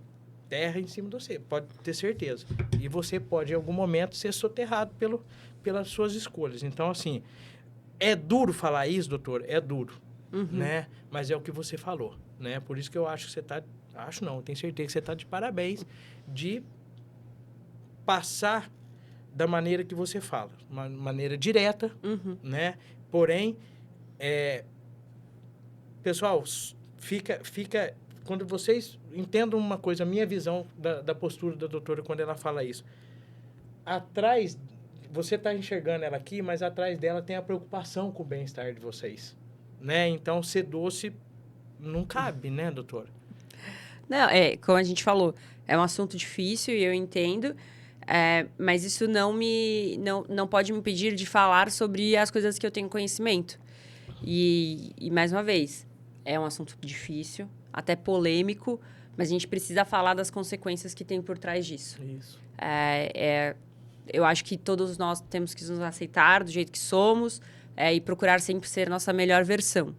terra em cima de você, pode ter certeza. E você pode, em algum momento, ser soterrado pelas suas escolhas. Então, assim, é duro falar isso, doutor? É duro, né? Mas é o que você falou, né? Por isso que eu acho que você está... Acho não, tenho certeza que você está de parabéns de passar da maneira que você fala. Uma maneira direta, né? Porém, pessoal, fica... Quando vocês entendam uma coisa, a minha visão da postura da doutora quando ela fala isso. Atrás, você está enxergando ela aqui, mas atrás dela tem a preocupação com o bem-estar de vocês, né? Então, ser doce não cabe, né, doutora?
Não, como a gente falou, é um assunto difícil e eu entendo, mas isso não pode me impedir de falar sobre as coisas que eu tenho conhecimento. E mais uma vez, é um assunto difícil, até polêmico, mas a gente precisa falar das consequências que tem por trás disso.
Isso.
Eu acho que todos nós temos que nos aceitar do jeito que somos e procurar sempre ser nossa melhor versão.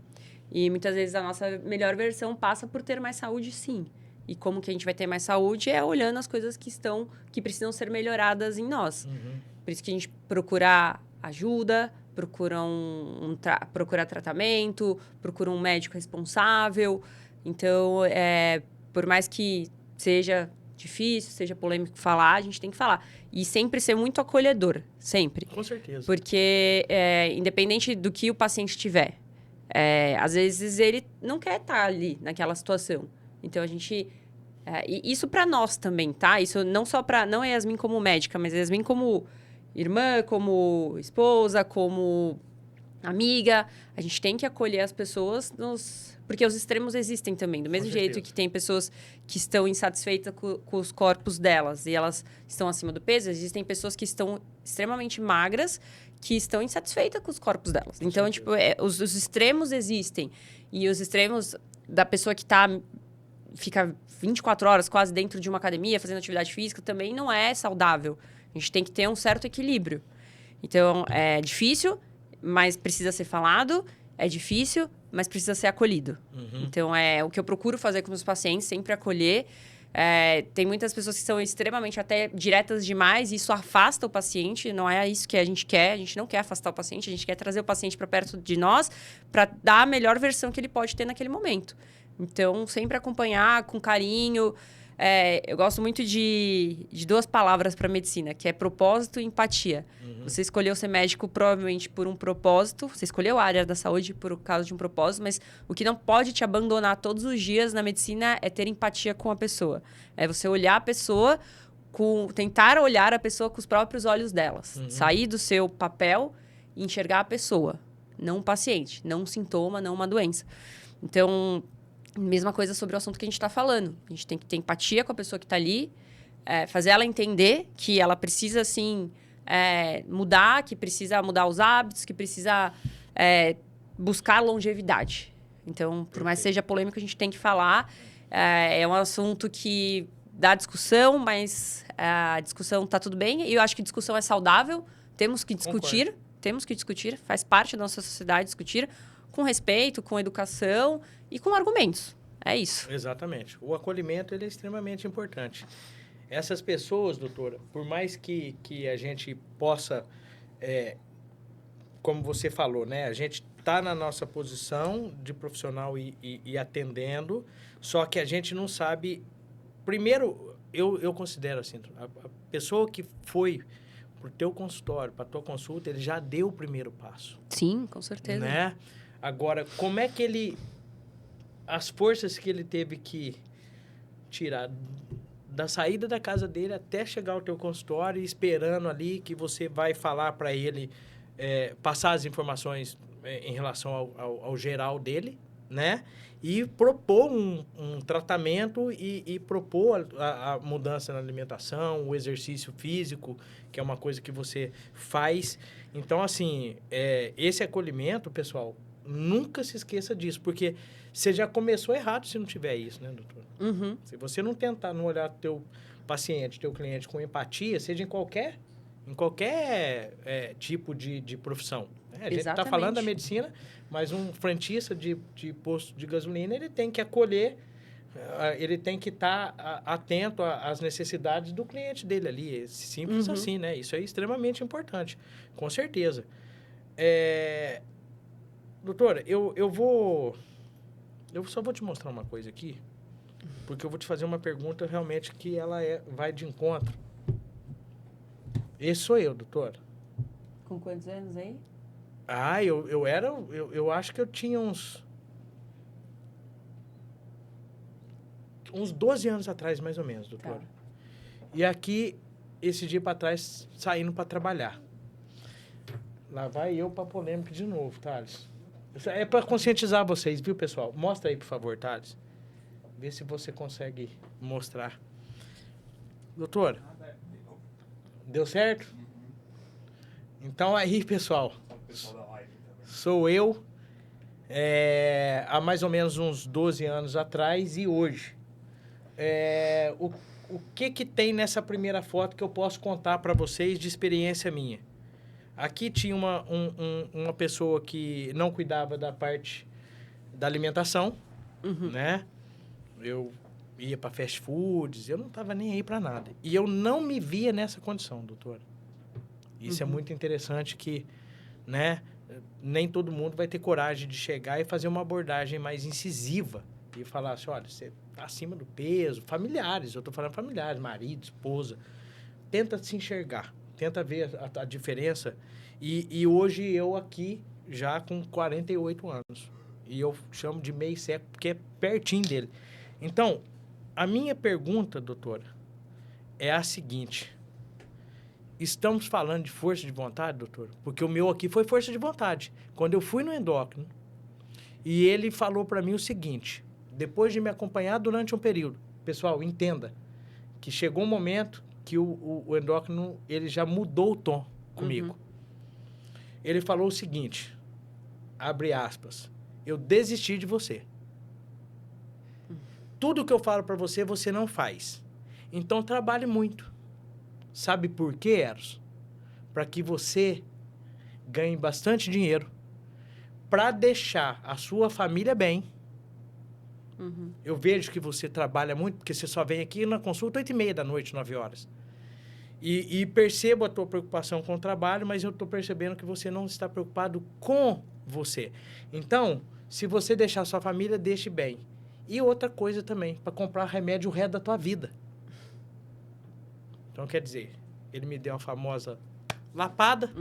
E muitas vezes a nossa melhor versão passa por ter mais saúde, sim. E como que a gente vai ter mais saúde é olhando as coisas que precisam ser melhoradas em nós. Por isso que a gente procura ajuda, procura tratamento, procura um médico responsável. Então, por mais que seja difícil, seja polêmico falar, a gente tem que falar. E sempre ser muito acolhedor, sempre.
Com certeza.
Porque, independente do que o paciente tiver, às vezes ele não quer estar ali naquela situação. Então, a gente... e isso para nós também, tá? Isso não só para... Não é Yasmin como médica, mas é Yasmin como irmã, como esposa, como amiga. A gente tem que acolher as pessoas porque os extremos existem também. Do mesmo jeito que tem pessoas que estão insatisfeitas com os corpos delas e elas estão acima do peso, existem pessoas que estão extremamente magras que estão insatisfeitas com os corpos delas. Então, tipo, os extremos existem. E os extremos da pessoa que fica 24 horas quase dentro de uma academia fazendo atividade física também não é saudável. A gente tem que ter um certo equilíbrio. Então, é difícil, mas precisa ser falado. É difícil, mas precisa ser acolhido. Então, é o que eu procuro fazer com os pacientes, sempre acolher. Tem muitas pessoas que são extremamente até diretas demais e isso afasta o paciente. Não é isso que a gente quer. A gente não quer afastar o paciente, a gente quer trazer o paciente para perto de nós para dar a melhor versão que ele pode ter naquele momento. Então, sempre acompanhar com carinho. Eu gosto muito de 2 palavras para medicina, que é propósito e empatia. Você escolheu ser médico provavelmente por um propósito, você escolheu a área da saúde por causa de um propósito, mas o que não pode te abandonar todos os dias na medicina é ter empatia com a pessoa. É você olhar a pessoa, tentar olhar a pessoa com os próprios olhos delas. Sair do seu papel e enxergar a pessoa, não um paciente, não um sintoma, não uma doença. Então... Mesma coisa sobre o assunto que a gente está falando. A gente tem que ter empatia com a pessoa que está ali, fazer ela entender que ela precisa, assim, mudar, que precisa mudar os hábitos, que precisa buscar longevidade. Então, por mais que seja polêmico, a gente tem que falar. É um assunto que dá discussão, mas a discussão está tudo bem. E eu acho que discussão é saudável. Temos que discutir. Faz parte da nossa sociedade discutir com respeito, com educação e com argumentos. É isso.
Exatamente. O acolhimento ele é extremamente importante. Essas pessoas, doutora, por mais que a gente possa, como você falou, né? A gente está na nossa posição de profissional e atendendo, só que a gente não sabe... Primeiro, eu considero assim, a pessoa que foi para o teu consultório, para a tua consulta, ele já deu o primeiro passo.
Sim, com certeza.
Né? Agora, como é que as forças que ele teve que tirar da saída da casa dele até chegar ao teu consultório, esperando ali que você vai falar para ele, passar as informações em relação ao geral dele, né? E propor um tratamento e propor a mudança na alimentação, o exercício físico, que é uma coisa que você faz. Então, assim, esse acolhimento, pessoal, nunca se esqueça disso, porque você já começou errado se não tiver isso, né, doutor? Se você não tentar não olhar teu paciente, teu cliente com empatia, seja em qualquer tipo de profissão, né? A gente está falando da medicina, mas um frentista de posto de gasolina, ele tem que acolher, ele tem que estar atento às necessidades do cliente dele ali. Simples assim, né? Isso é extremamente importante, com certeza. Doutora, eu só vou te mostrar uma coisa aqui, porque eu vou te fazer uma pergunta realmente que ela vai de encontro. Esse sou eu, doutora.
Com quantos anos aí?
Eu acho que eu tinha uns 12 anos atrás, mais ou menos, doutora. Tá. E aqui, esse dia para trás, saindo para trabalhar. Lá vai eu para polêmica de novo, Thales. É para conscientizar vocês, viu, pessoal? Mostra aí, por favor, Thales. Vê se você consegue mostrar. Doutora, deu certo? Então aí, pessoal, sou eu há mais ou menos uns 12 anos atrás e hoje. O que tem nessa primeira foto que eu posso contar para vocês de experiência minha? Aqui tinha uma pessoa que não cuidava da parte da alimentação, né? Eu ia para fast foods, eu não estava nem aí para nada. E eu não me via nessa condição, doutora. Isso é muito interessante que, né, nem todo mundo vai ter coragem de chegar e fazer uma abordagem mais incisiva e falar assim, olha, você está acima do peso, familiares, eu estou falando familiares, marido, esposa. Tenta se enxergar, tenta ver a diferença. E hoje eu aqui, já com 48 anos, e eu chamo de meio século, porque é pertinho dele. Então, a minha pergunta, doutora, é a seguinte... Estamos falando de força de vontade, doutor? Porque o meu aqui foi força de vontade. Quando eu fui no endócrino, e ele falou para mim o seguinte, depois de me acompanhar durante um período, pessoal, entenda que chegou um momento que o endócrino, ele já mudou o tom comigo. Ele falou o seguinte, abre aspas, eu desisti de você. Tudo que eu falo para você, você não faz. Então, trabalhe muito. Sabe por quê, Eros? Para que você ganhe bastante dinheiro, para deixar a sua família bem. Eu vejo que você trabalha muito, porque você só vem aqui na consulta 8h30 da noite, 9 horas. E percebo a tua preocupação com o trabalho, mas eu estou percebendo que você não está preocupado com você. Então, se você deixar a sua família, deixe bem. E outra coisa também, para comprar remédio o resto da tua vida. Então, quer dizer, ele me deu a famosa lapada,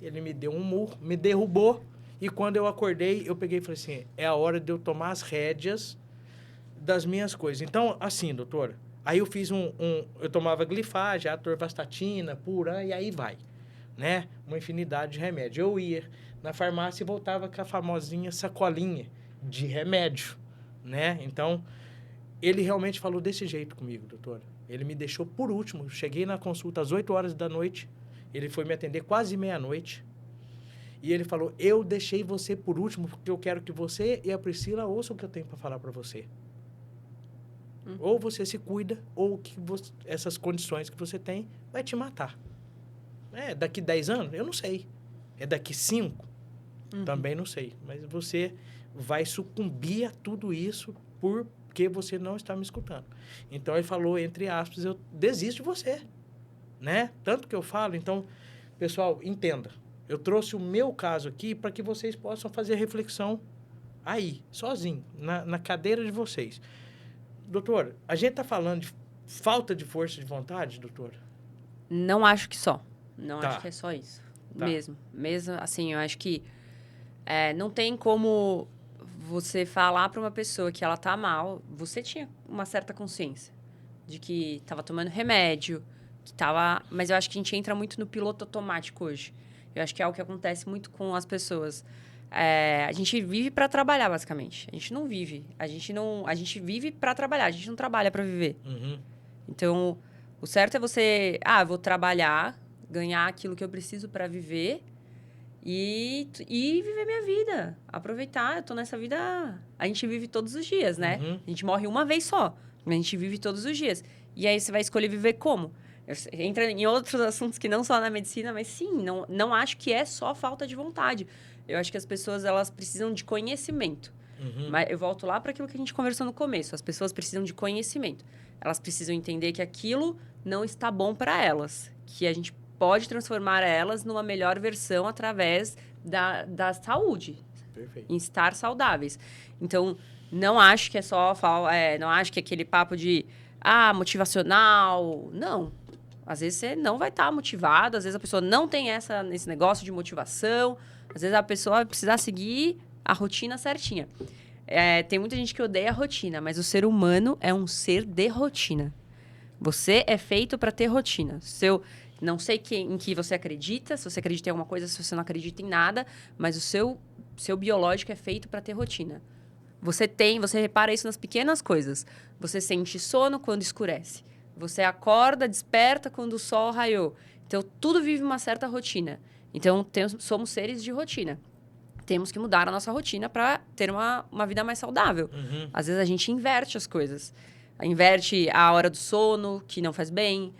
ele me deu um murro, me derrubou, e quando eu acordei, eu peguei e falei assim, é a hora de eu tomar as rédeas das minhas coisas. Então, assim, doutora, aí eu fiz eu tomava glifage, atorvastatina, Puran, e aí vai, né? Uma infinidade de remédio. Eu ia na farmácia e voltava com a famosinha sacolinha de remédio, né? Então, ele realmente falou desse jeito comigo, doutora. Ele me deixou por último. Eu cheguei na consulta às 8 horas da noite. Ele foi me atender quase meia-noite. E ele falou, eu deixei você por último porque eu quero que você e a Priscila ouçam o que eu tenho para falar para você. Ou você se cuida, ou que essas condições que você tem vai te matar. Daqui 10 anos? Eu não sei. É daqui 5? Também não sei. Mas você vai sucumbir a tudo isso porque você não está me escutando. Então, ele falou, entre aspas, eu desisto de você, né? Tanto que eu falo, então, pessoal, entenda. Eu trouxe o meu caso aqui para que vocês possam fazer a reflexão aí, sozinho, na cadeira de vocês. Doutora, a gente está falando de falta de força de vontade, doutora?
Não acho que só. Não
Tá.
acho que é só isso.
Tá.
Mesmo, assim, eu acho que não tem como você falar para uma pessoa que ela tá mal. Você tinha uma certa consciência de que estava tomando remédio, que estava... Mas eu acho que a gente entra muito no piloto automático hoje. Eu acho que é o que acontece muito com as pessoas. A gente vive para trabalhar, basicamente. A gente não vive. A gente vive para trabalhar. A gente não trabalha para viver. Então, o certo é você... eu vou trabalhar, ganhar aquilo que eu preciso para viver e viver minha vida. Aproveitar. Eu tô nessa vida... A gente vive todos os dias, né? A gente morre uma vez só. Mas a gente vive todos os dias. E aí, você vai escolher viver como? Entra em outros assuntos que não só na medicina, mas sim, não acho que é só falta de vontade. Eu acho que as pessoas, elas precisam de conhecimento. Mas eu volto lá para aquilo que a gente conversou no começo. As pessoas precisam de conhecimento. Elas precisam entender que aquilo não está bom para elas. Que a gente pode transformar elas numa melhor versão através da saúde.
Perfeito.
Em estar saudáveis. Então, não acho que é só... não acho que é aquele papo de... motivacional. Não. Às vezes você não vai estar motivado. Às vezes a pessoa não tem esse negócio de motivação. Às vezes a pessoa vai precisar seguir a rotina certinha. Tem muita gente que odeia a rotina, mas o ser humano é um ser de rotina. Você é feito para ter rotina. Não sei em que você acredita, se você acredita em alguma coisa, se você não acredita em nada, mas o seu biológico é feito para ter rotina. Você repara isso nas pequenas coisas. Você sente sono quando escurece. Você acorda, desperta quando o sol raiou. Então, tudo vive uma certa rotina. Então, somos seres de rotina. Temos que mudar a nossa rotina para ter uma vida mais saudável. Às vezes, a gente inverte as coisas. Inverte a hora do sono, que não faz bem.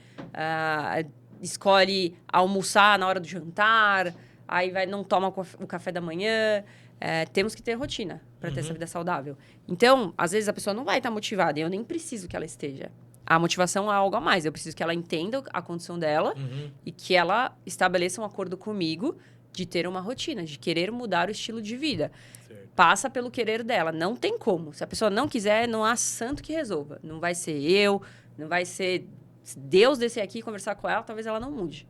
Escolhe almoçar na hora do jantar. Aí não toma o café da manhã. Temos que ter rotina para ter essa vida saudável. Então, às vezes, a pessoa não vai estar motivada. E eu nem preciso que ela esteja. A motivação é algo a mais. Eu preciso que ela entenda a condição dela e que ela estabeleça um acordo comigo de ter uma rotina, de querer mudar o estilo de vida. Certo. Passa pelo querer dela. Não tem como. Se a pessoa não quiser, não há santo que resolva. Não vai ser eu, não vai ser... Se Deus descer aqui e conversar com ela, talvez ela não mude.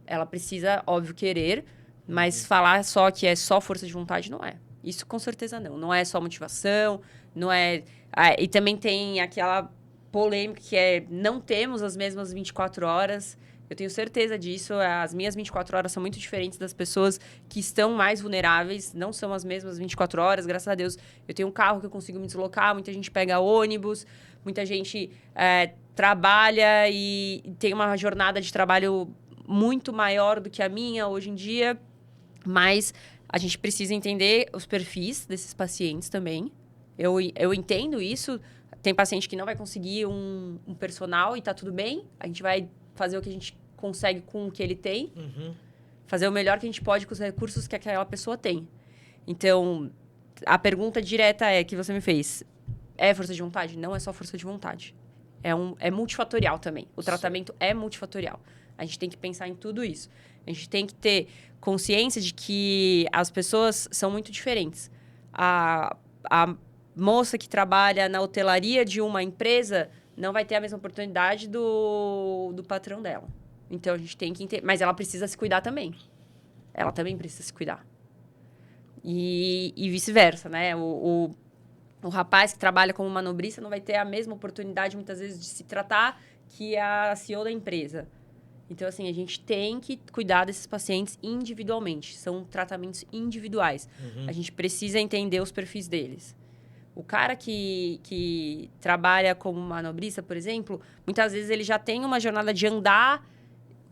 Ela precisa, óbvio, querer, mas falar só que é só força de vontade, não é. Isso com certeza não. Não é só motivação, não é... e também tem aquela polêmica que é não temos as mesmas 24 horas. Eu tenho certeza disso. As minhas 24 horas são muito diferentes das pessoas que estão mais vulneráveis. Não são as mesmas 24 horas. Graças a Deus, eu tenho um carro que eu consigo me deslocar. Muita gente pega ônibus. Muita gente trabalha e tem uma jornada de trabalho muito maior do que a minha hoje em dia. Mas a gente precisa entender os perfis desses pacientes também. Eu entendo isso. Tem paciente que não vai conseguir um personal e tá tudo bem. A gente vai fazer o que a gente consegue com o que ele tem. Fazer o melhor que a gente pode com os recursos que aquela pessoa tem. Então, a pergunta direta que você me fez. É força de vontade? Não é só força de vontade. É multifatorial também. O tratamento é multifatorial. A gente tem que pensar em tudo isso. A gente tem que ter consciência de que as pessoas são muito diferentes. A moça que trabalha na hotelaria de uma empresa não vai ter a mesma oportunidade do patrão dela. Então, a gente tem que entender. Mas ela precisa se cuidar também. Ela também precisa se cuidar. E vice-versa, né? O rapaz que trabalha como manobrista não vai ter a mesma oportunidade, muitas vezes, de se tratar que a CEO da empresa. Então, assim, a gente tem que cuidar desses pacientes individualmente. São tratamentos individuais. A gente precisa entender os perfis deles. O cara que trabalha como manobrista, por exemplo, muitas vezes ele já tem uma jornada de andar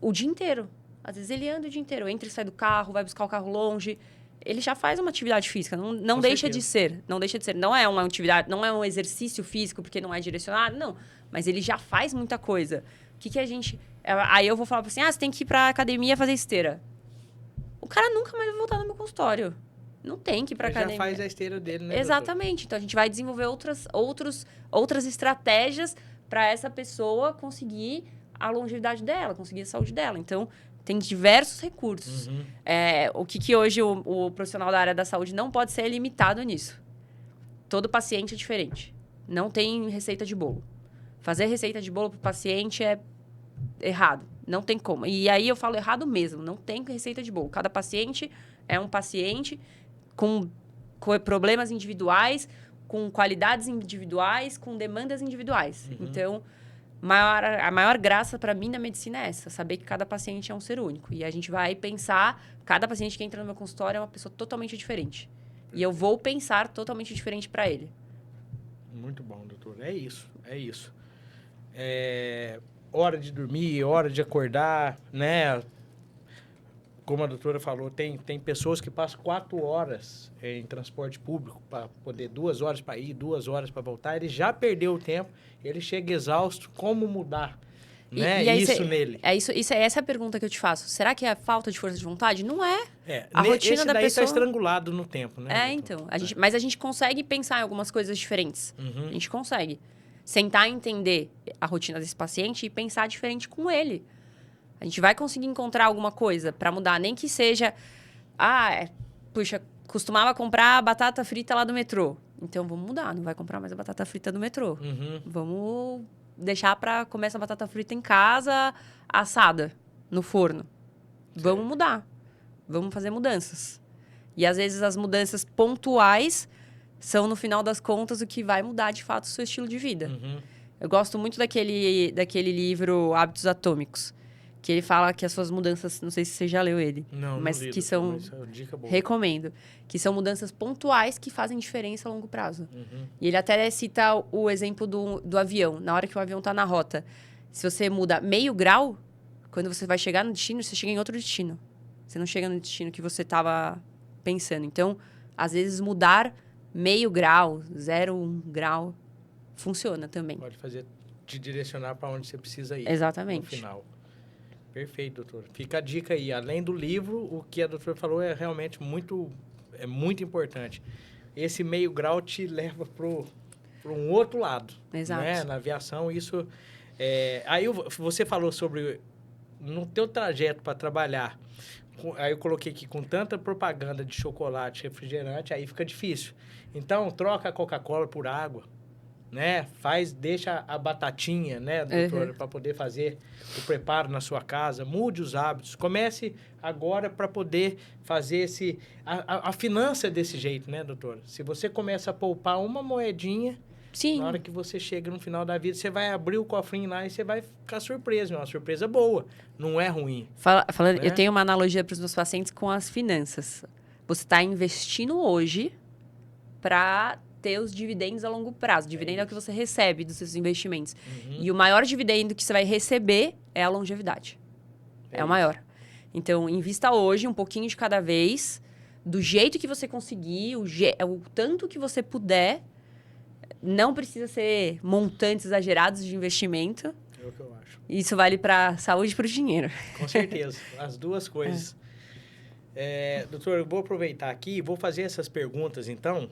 o dia inteiro. Às vezes ele anda o dia inteiro, entra e sai do carro, vai buscar o carro longe. Ele já faz uma atividade física, não deixa de ser. Não deixa de ser. Não é uma atividade, não é um exercício físico porque não é direcionado, não. Mas ele já faz muita coisa. O que a gente... Aí eu vou falar assim, você tem que ir pra academia fazer esteira. O cara nunca mais vai voltar no meu consultório. Não tem que ir pra academia.
Já faz a esteira dele, né?
Exatamente. Doutor? Então, a gente vai desenvolver outras estratégias para essa pessoa conseguir a longevidade dela, conseguir a saúde dela. Então, tem diversos recursos. O que hoje o profissional da área da saúde não pode ser limitado nisso. Todo paciente é diferente. Não tem receita de bolo. Fazer receita de bolo para o paciente é errado. Não tem como. E aí eu falo errado mesmo. Não tem receita de bolo. Cada paciente é um paciente com problemas individuais, com qualidades individuais, com demandas individuais. Então, a maior graça para mim na medicina é essa, saber que cada paciente é um ser único. E a gente vai pensar, cada paciente que entra no meu consultório é uma pessoa totalmente diferente. E eu vou pensar totalmente diferente para ele.
Muito bom, doutor. É isso. Hora de dormir, hora de acordar, né? Como a doutora falou, tem pessoas que passam 4 horas em transporte público para poder 2 horas para ir, 2 horas para voltar. Ele já perdeu o tempo, ele chega exausto. Como mudar né?
E aí
Isso nele.
Essa é a pergunta que eu te faço. Será que é falta de força de vontade? Não é. A
Esse
rotina da
daí
pessoa...
tá estrangulado no tempo, né?
então. Mas a gente consegue pensar em algumas coisas diferentes. A gente consegue. Sentar e entender a rotina desse paciente e pensar diferente com ele. A gente vai conseguir encontrar alguma coisa para mudar. Nem que seja... puxa, costumava comprar batata frita lá do metrô. Então, vamos mudar. Não vai comprar mais a batata frita do metrô. Vamos deixar para comer essa batata frita em casa, assada, no forno. Vamos mudar. Vamos fazer mudanças. E, às vezes, as mudanças pontuais são, no final das contas, o que vai mudar, de fato, o seu estilo de vida. Eu gosto muito daquele livro Hábitos Atômicos, que ele fala que as suas mudanças... Não sei se você já leu ele.
Não,
mas
não li,
que são...
mas é uma dica boa.
Recomendo. Que são mudanças pontuais que fazem diferença a longo prazo. E ele até cita o exemplo do avião. Na hora que o avião está na rota, se você muda meio grau, quando você vai chegar no destino, você chega em outro destino. Você não chega no destino que você estava pensando. Então, às vezes, mudar meio grau, 0,1 grau, funciona também.
Pode fazer, te direcionar para onde você precisa ir.
Exatamente.
No final. Perfeito, doutor. Fica a dica aí. Além do livro, o que a doutora falou é realmente muito importante. Esse meio grau te leva para um outro lado.
Exato.
Né? Na aviação, isso... Aí você falou sobre no teu trajeto para trabalhar. Aí eu coloquei aqui, com tanta propaganda de chocolate, refrigerante, aí fica difícil. Então, troca a Coca-Cola por água. Né? Deixa a batatinha, né, doutora, para poder fazer o preparo na sua casa. Mude os hábitos. Comece agora para poder fazer a finança desse jeito, né, doutora? Se você começa a poupar uma moedinha,
Sim.
Na hora que você chega no final da vida, você vai abrir o cofrinho lá e você vai ficar surpreso. É uma surpresa boa, não é ruim.
Falando,
né?
Eu tenho uma analogia para os meus pacientes com as finanças. Você está investindo hoje para ter os dividendos a longo prazo. Dividendo é o que você recebe dos seus investimentos. E o maior dividendo que você vai receber é a longevidade. É o maior. Então, invista hoje um pouquinho de cada vez, do jeito que você conseguir, o tanto que você puder. Não precisa ser montantes exagerados de investimento.
É o que eu acho.
Isso vale para a saúde e para o dinheiro.
Com certeza. As duas coisas. Doutor, eu vou aproveitar aqui e vou fazer essas perguntas, então,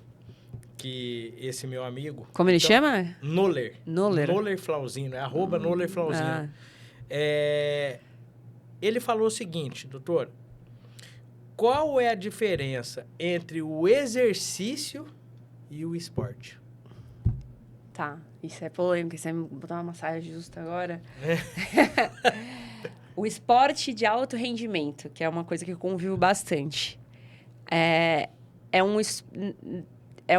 que esse meu amigo...
Como ele chama?
Noller.
Noller
Flauzino. É @Noller Flauzino. Ele falou o seguinte, doutor. Qual é a diferença entre o exercício e o esporte?
Tá, isso é polêmico. Você vai me botar uma massagem justa agora? O esporte de alto rendimento, que é uma coisa que eu convivo bastante, é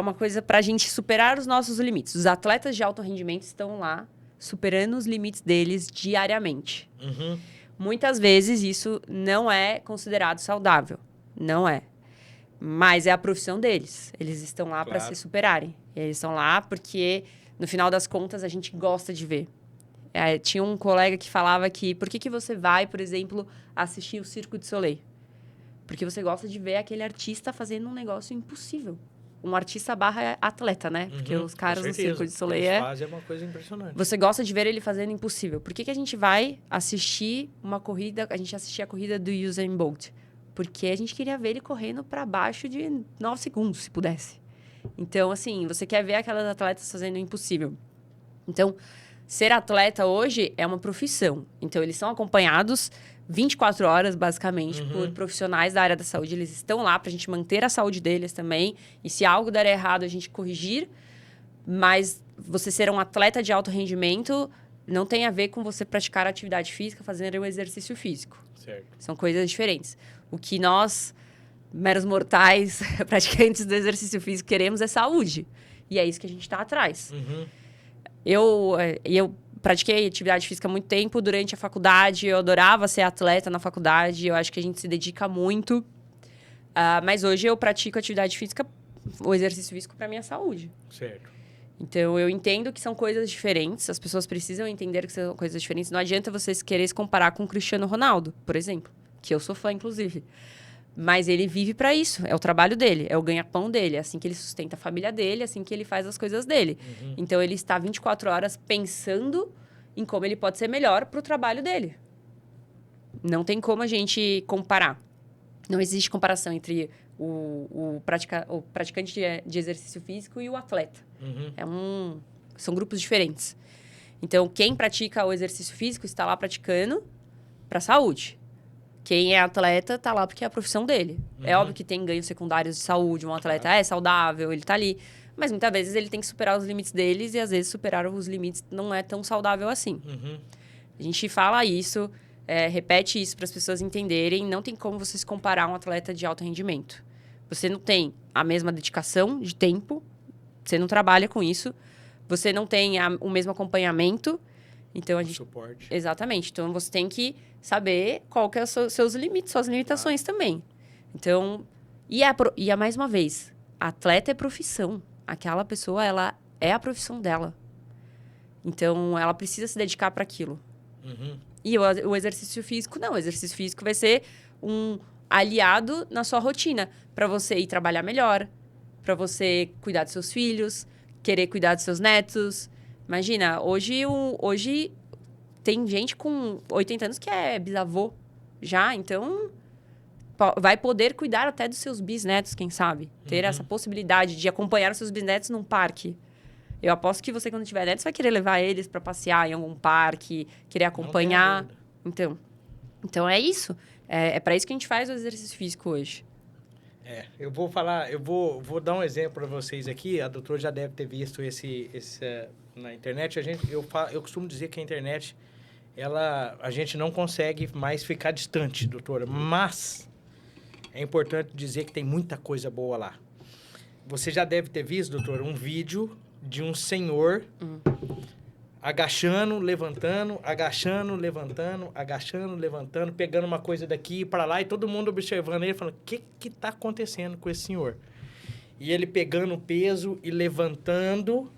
uma coisa para a gente superar os nossos limites. Os atletas de alto rendimento estão lá superando os limites deles diariamente. Muitas vezes isso não é considerado saudável. Não é. Mas é a profissão deles. Eles estão lá para se superarem. Eles estão lá porque, no final das contas, a gente gosta de ver. Tinha um colega que falava que... Por que você vai, por exemplo, assistir o Cirque du Soleil? Porque você gosta de ver aquele artista fazendo um negócio impossível. Um artista / atleta, né? Porque os caras no Cirque du Soleil
fazem uma coisa impressionante.
Você gosta de ver ele fazendo impossível. Por que a gente vai assistir uma corrida... A gente assistia a corrida do Usain Bolt? Porque a gente queria ver ele correndo para baixo de 9 segundos, se pudesse. Então, assim, você quer ver aquelas atletas fazendo o impossível. Então, ser atleta hoje é uma profissão. Então, eles são acompanhados 24 horas, basicamente, por profissionais da área da saúde. Eles estão lá para a gente manter a saúde deles também. E se algo der errado, a gente corrigir. Mas você ser um atleta de alto rendimento não tem a ver com você praticar atividade física, fazer um exercício físico.
Certo.
São coisas diferentes. O que nós, meros mortais, praticantes do exercício físico, queremos é saúde. E é isso que a gente está atrás. Eu pratiquei atividade física há muito tempo durante a faculdade. Eu adorava ser atleta na faculdade. Eu acho que a gente se dedica muito. Mas hoje eu pratico atividade física, o exercício físico, para minha saúde.
Certo.
Então, eu entendo que são coisas diferentes. As pessoas precisam entender que são coisas diferentes. Não adianta vocês querer se comparar com o Cristiano Ronaldo, por exemplo. Que eu sou fã, inclusive. Mas ele vive para isso. É o trabalho dele. É o ganha-pão dele. É assim que ele sustenta a família dele. É assim que ele faz as coisas dele. Então, ele está 24 horas pensando em como ele pode ser melhor para o trabalho dele. Não tem como a gente comparar. Não existe comparação entre o praticante de exercício físico e o atleta. São grupos diferentes. Então, quem pratica o exercício físico está lá praticando para a saúde. Quem é atleta está lá porque é a profissão dele. É óbvio que tem ganhos secundários de saúde. Um atleta é saudável, ele está ali. Mas muitas vezes ele tem que superar os limites deles e às vezes superar os limites não é tão saudável assim. A gente fala isso, repete isso para as pessoas entenderem. Não tem como você se comparar a um atleta de alto rendimento. Você não tem a mesma dedicação de tempo, você não trabalha com isso, você não tem o mesmo acompanhamento. Então a gente
Suporte.
Exatamente. Então você tem que saber qual que é os seus limites, suas limitações também. Então, mais uma vez, atleta é profissão. Aquela pessoa, ela é a profissão dela. Então ela precisa se dedicar para aquilo. E o exercício físico, não. O exercício físico vai ser um aliado na sua rotina. Para você ir trabalhar melhor, para você cuidar dos seus filhos, querer cuidar dos seus netos. Imagina, hoje tem gente com 80 anos que é bisavô já. Então, vai poder cuidar até dos seus bisnetos, quem sabe. Ter essa possibilidade de acompanhar os seus bisnetos num parque. Eu aposto que você, quando tiver netos, vai querer levar eles para passear em algum parque, querer acompanhar. Então é isso. É para isso que a gente faz o exercício físico hoje.
Eu vou dar um exemplo para vocês aqui. A doutora já deve ter visto esse na internet. Eu costumo dizer que a internet, a gente não consegue mais ficar distante, doutora. Mas é importante dizer que tem muita coisa boa lá. Você já deve ter visto, doutora, um vídeo de um senhor agachando, levantando, pegando uma coisa daqui para lá e todo mundo observando ele, falando, o que está acontecendo com esse senhor? E ele pegando o peso e levantando.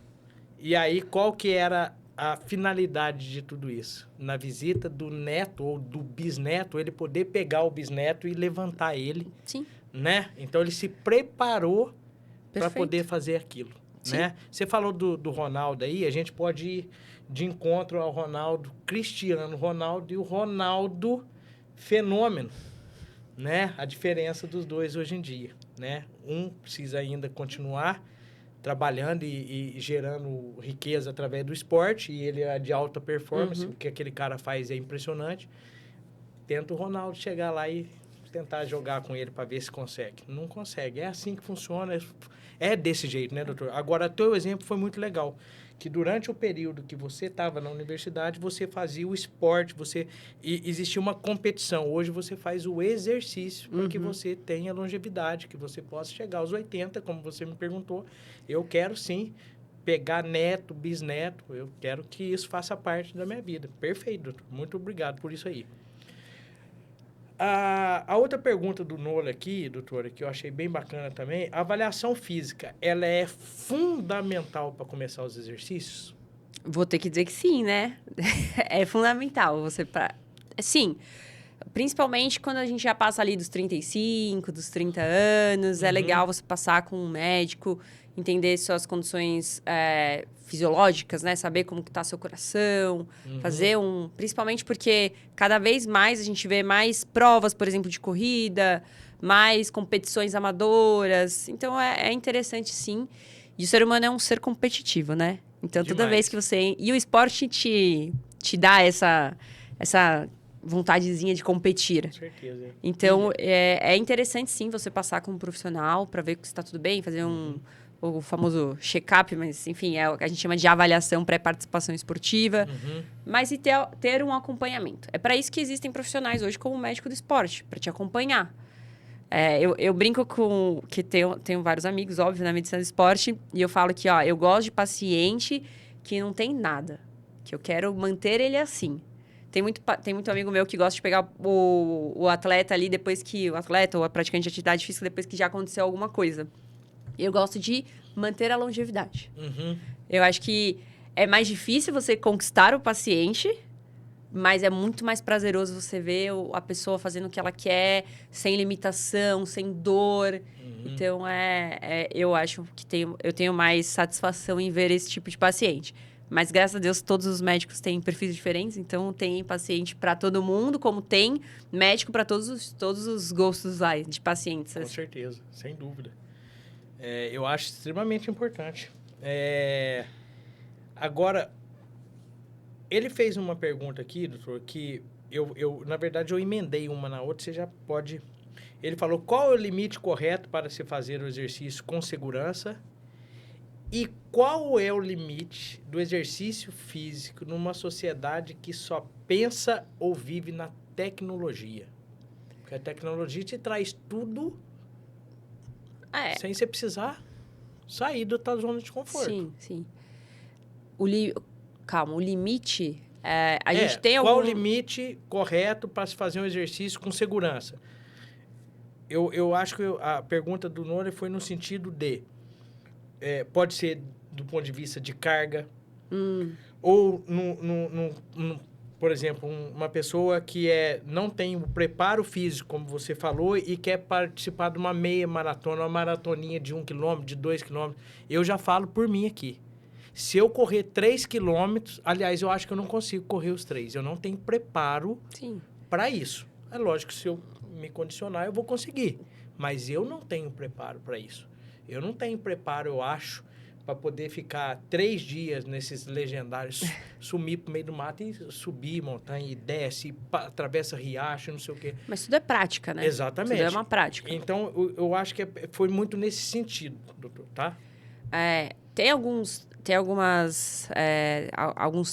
E aí, qual que era a finalidade de tudo isso? Na visita do neto ou do bisneto, ele poder pegar o bisneto e levantar ele.
Sim.
Né? Então, ele se preparou para
Perfeito.
poder fazer aquilo. Né? Você falou do Ronaldo aí, a gente pode ir de encontro ao Ronaldo, Cristiano Ronaldo e o Ronaldo Fenômeno, né? A diferença dos dois hoje em dia, né? Um precisa ainda continuar trabalhando e gerando riqueza através do esporte, e ele é de alta performance, o que aquele cara faz é impressionante. Tenta o Ronaldo chegar lá e tentar jogar com ele para ver se consegue. Não consegue. É assim que funciona. É desse jeito, né, doutor? Agora, teu exemplo foi muito legal. Que durante o período que você estava na universidade, você fazia o esporte, e existia uma competição. Hoje você faz o exercício para que você tenha longevidade, que você possa chegar aos 80, como você me perguntou. Eu quero, sim, pegar neto, bisneto. Eu quero que isso faça parte da minha vida. Perfeito, doutor. Muito obrigado por isso aí. A outra pergunta do Nola aqui, doutora, que eu achei bem bacana também, a avaliação física, ela é fundamental para começar os exercícios?
Vou ter que dizer que sim, né? É fundamental você sim, principalmente quando a gente já passa ali dos 35, dos 30 anos, é legal você passar com um médico, entender suas condições fisiológicas, né? Saber como que tá seu coração, fazer principalmente porque cada vez mais a gente vê mais provas, por exemplo, de corrida, mais competições amadoras. Então, é interessante, sim. E o ser humano é um ser competitivo, né? Então, toda vez que você... E o esporte te dá essa vontadezinha de competir.
Com certeza.
Então, é interessante, sim, você passar com um profissional para ver que está tudo bem, fazer o famoso check-up, mas, enfim, é o que a gente chama de avaliação pré-participação esportiva, mas e ter um acompanhamento. É para isso que existem profissionais hoje como médico do esporte, para te acompanhar. Eu brinco com que tenho vários amigos, óbvio, na medicina do esporte, e eu falo que, eu gosto de paciente que não tem nada, que eu quero manter ele assim. Tem muito amigo meu que gosta de pegar o atleta ali depois que... O atleta ou a praticante de atividade física depois que já aconteceu alguma coisa. Eu gosto de manter a longevidade. Eu acho que é mais difícil você conquistar o paciente, mas é muito mais prazeroso você ver a pessoa fazendo o que ela quer, sem limitação, sem dor. Então, eu acho que eu tenho mais satisfação em ver esse tipo de paciente. Mas, graças a Deus, todos os médicos têm perfis diferentes. Então, tem paciente para todo mundo, como tem médico para todos os gostos lá de pacientes.
Com certeza, sem dúvida. Eu acho extremamente importante. Agora, ele fez uma pergunta aqui, doutor, que na verdade, eu emendei uma na outra, você já pode... Ele falou, qual é o limite correto para se fazer o exercício com segurança? E qual é o limite do exercício físico numa sociedade que só pensa ou vive na tecnologia? Porque a tecnologia te traz tudo sem você precisar sair da tua zona de conforto.
Sim, sim. Calma, o limite... a gente tem
qual o limite correto para se fazer um exercício com segurança? Eu acho que a pergunta do Nora foi no sentido de... pode ser do ponto de vista de carga, ou, por exemplo, uma pessoa que não tem o preparo físico, como você falou, e quer participar de uma meia maratona, uma maratoninha de 1 quilômetro, de 2 quilômetros. Eu já falo por mim aqui. Se eu correr 3 quilômetros, aliás, eu acho que eu não consigo correr os 3. Eu não tenho preparo para isso. É lógico que se eu me condicionar, eu vou conseguir. Mas eu não tenho preparo para isso. Eu não tenho preparo, eu acho, para poder ficar 3 dias nesses legendários, sumir pro meio do mato e subir montanha e desce, e atravessa riacho, não sei o quê.
Mas tudo é prática, né?
Exatamente.
Tudo é uma prática.
Então, eu acho que foi muito nesse sentido, doutor, tá?
Tem alguns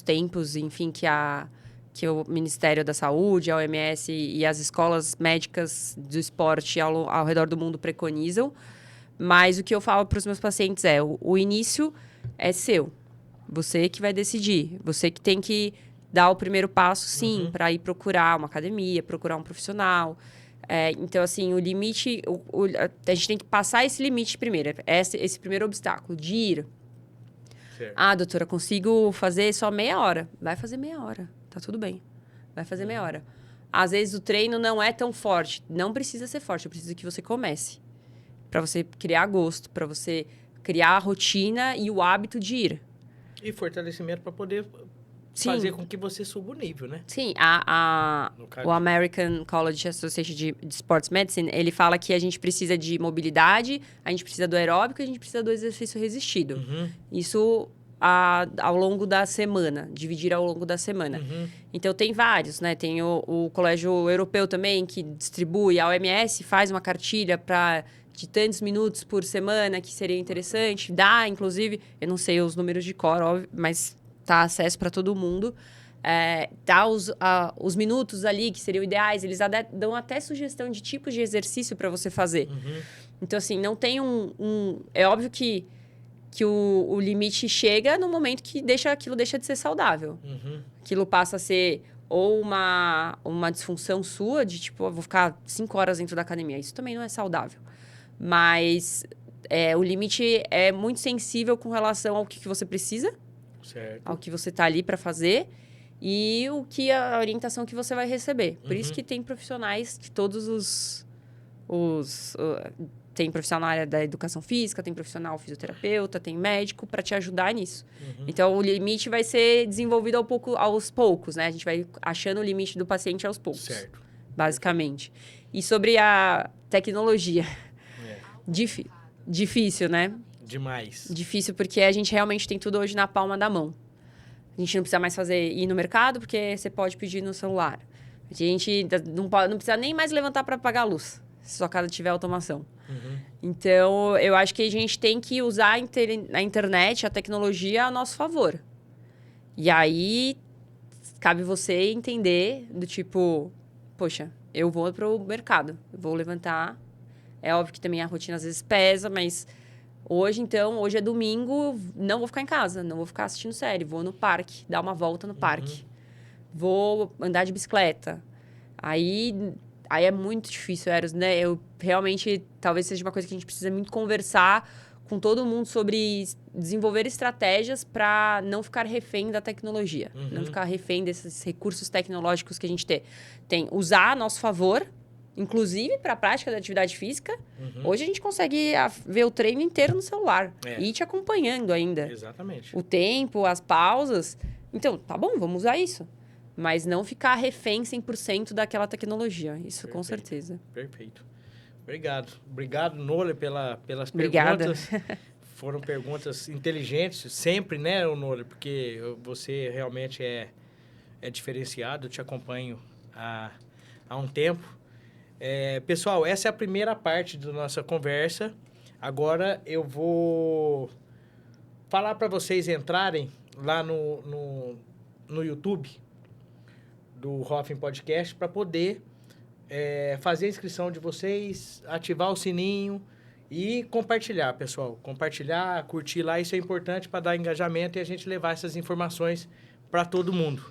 tempos, enfim, que o Ministério da Saúde, a OMS e as escolas médicas do esporte ao redor do mundo preconizam. Mas o que eu falo para os meus pacientes o início é seu. Você que vai decidir. Você que tem que dar o primeiro passo, sim, para ir procurar uma academia, procurar um profissional. Então, assim, o limite... a gente tem que passar esse limite primeiro. Esse primeiro obstáculo de ir.
Certo.
Ah, doutora, consigo fazer só meia hora. Vai fazer meia hora. Tá tudo bem. Vai fazer meia hora. Às vezes, o treino não é tão forte. Não precisa ser forte. Eu preciso que você comece. Para você criar gosto, para você criar a rotina e o hábito de ir.
E fortalecimento para poder fazer com que você suba o nível, né?
Sim, o American College Association de Sports Medicine, ele fala que a gente precisa de mobilidade, a gente precisa do aeróbico e a gente precisa do exercício resistido. Isso ao longo da semana, dividir ao longo da semana. Então, tem vários, né? Tem o Colégio Europeu também, que distribui, a OMS faz uma cartilha de tantos minutos por semana, que seria interessante. Dá, inclusive, eu não sei os números de cor, óbvio, mas tá acesso para todo mundo. Dá os minutos ali, que seriam ideais. Eles dão até sugestão de tipos de exercício para você fazer. Então, assim, não tem é óbvio que o limite chega no momento que aquilo deixa de ser saudável. Aquilo passa a ser ou uma disfunção sua, de tipo, eu vou ficar 5 horas dentro da academia. Isso também não é saudável. Mas o limite é muito sensível com relação ao que você precisa,
certo,
ao que você está ali para fazer e a orientação que você vai receber. Por isso que tem profissionais de todos tem profissional na área da educação física, tem profissional fisioterapeuta, tem médico para te ajudar nisso. Então, o limite vai ser desenvolvido aos poucos, né? A gente vai achando o limite do paciente aos poucos,
certo,
basicamente. E sobre a tecnologia... Difícil, né?
Demais.
Difícil porque a gente realmente tem tudo hoje na palma da mão. A gente não precisa mais ir no mercado porque você pode pedir no celular. A gente não precisa nem mais levantar para apagar a luz, se sua casa tiver automação. Então, eu acho que a gente tem que usar a internet, a tecnologia a nosso favor. E aí, cabe você entender do tipo, poxa, eu vou pro mercado, eu vou levantar... É óbvio que também a rotina às vezes pesa, mas hoje é domingo, não vou ficar em casa, não vou ficar assistindo série, vou no parque, dar uma volta no parque. Vou andar de bicicleta. Aí é muito difícil, Eros, né? Eu realmente, talvez seja uma coisa que a gente precisa muito conversar com todo mundo sobre desenvolver estratégias para não ficar refém da tecnologia, não ficar refém desses recursos tecnológicos que a gente tem. Usar a nosso favor inclusive para a prática da atividade física. Hoje a gente consegue ver o treino inteiro no celular e ir te acompanhando ainda.
Exatamente.
O tempo, as pausas. Então, tá bom, vamos usar isso. Mas não ficar refém 100% daquela tecnologia. Isso com certeza.
Perfeito. Obrigado. Obrigado, Noler, pelas
Obrigada.
perguntas. Foram perguntas inteligentes, sempre, né, Noler? Porque você realmente é diferenciado, eu te acompanho há um tempo. Pessoal, essa é a primeira parte da nossa conversa. Agora eu vou falar para vocês entrarem lá no YouTube do Hoffing Podcast para poder fazer a inscrição de vocês, ativar o sininho e compartilhar, pessoal. Compartilhar, curtir lá, isso é importante para dar engajamento e a gente levar essas informações para todo mundo,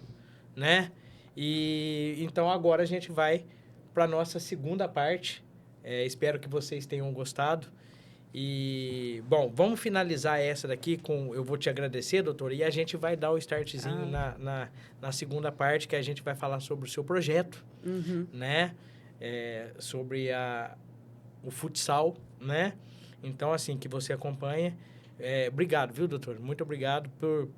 né? E então agora a gente vai para a nossa segunda parte. Espero que vocês tenham gostado. E, bom, vamos finalizar essa daqui com... Eu vou te agradecer, doutor, e a gente vai dar o startzinho na segunda parte, que a gente vai falar sobre o seu projeto, né? Sobre o futsal, né? Então, assim, que você acompanha. Obrigado, viu, doutor? Muito obrigado por...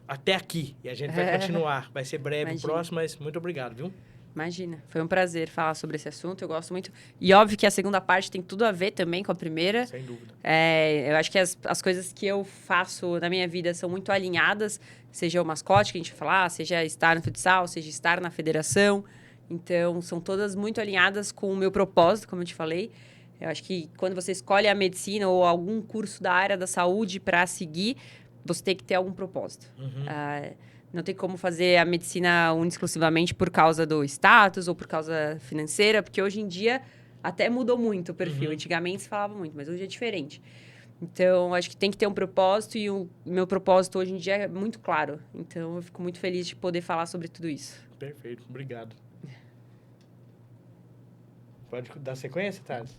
Até aqui. E a gente vai continuar. Vai ser breve o próximo, mas muito obrigado, viu?
Imagina, foi um prazer falar sobre esse assunto, eu gosto muito. E óbvio que a segunda parte tem tudo a ver também com a primeira.
Sem dúvida.
Eu acho que as coisas que eu faço na minha vida são muito alinhadas, seja o mascote que a gente vai falar, seja estar no futsal, seja estar na federação. Então, são todas muito alinhadas com o meu propósito, como eu te falei. Eu acho que quando você escolhe a medicina ou algum curso da área da saúde para seguir, você tem que ter algum propósito. Não tem como fazer a medicina exclusivamente por causa do status ou por causa financeira, porque hoje em dia até mudou muito o perfil. Antigamente se falava muito, mas hoje é diferente. Então, acho que tem que ter um propósito e o meu propósito hoje em dia é muito claro. Então, eu fico muito feliz de poder falar sobre tudo isso.
Perfeito, obrigado. Pode dar sequência, Thales?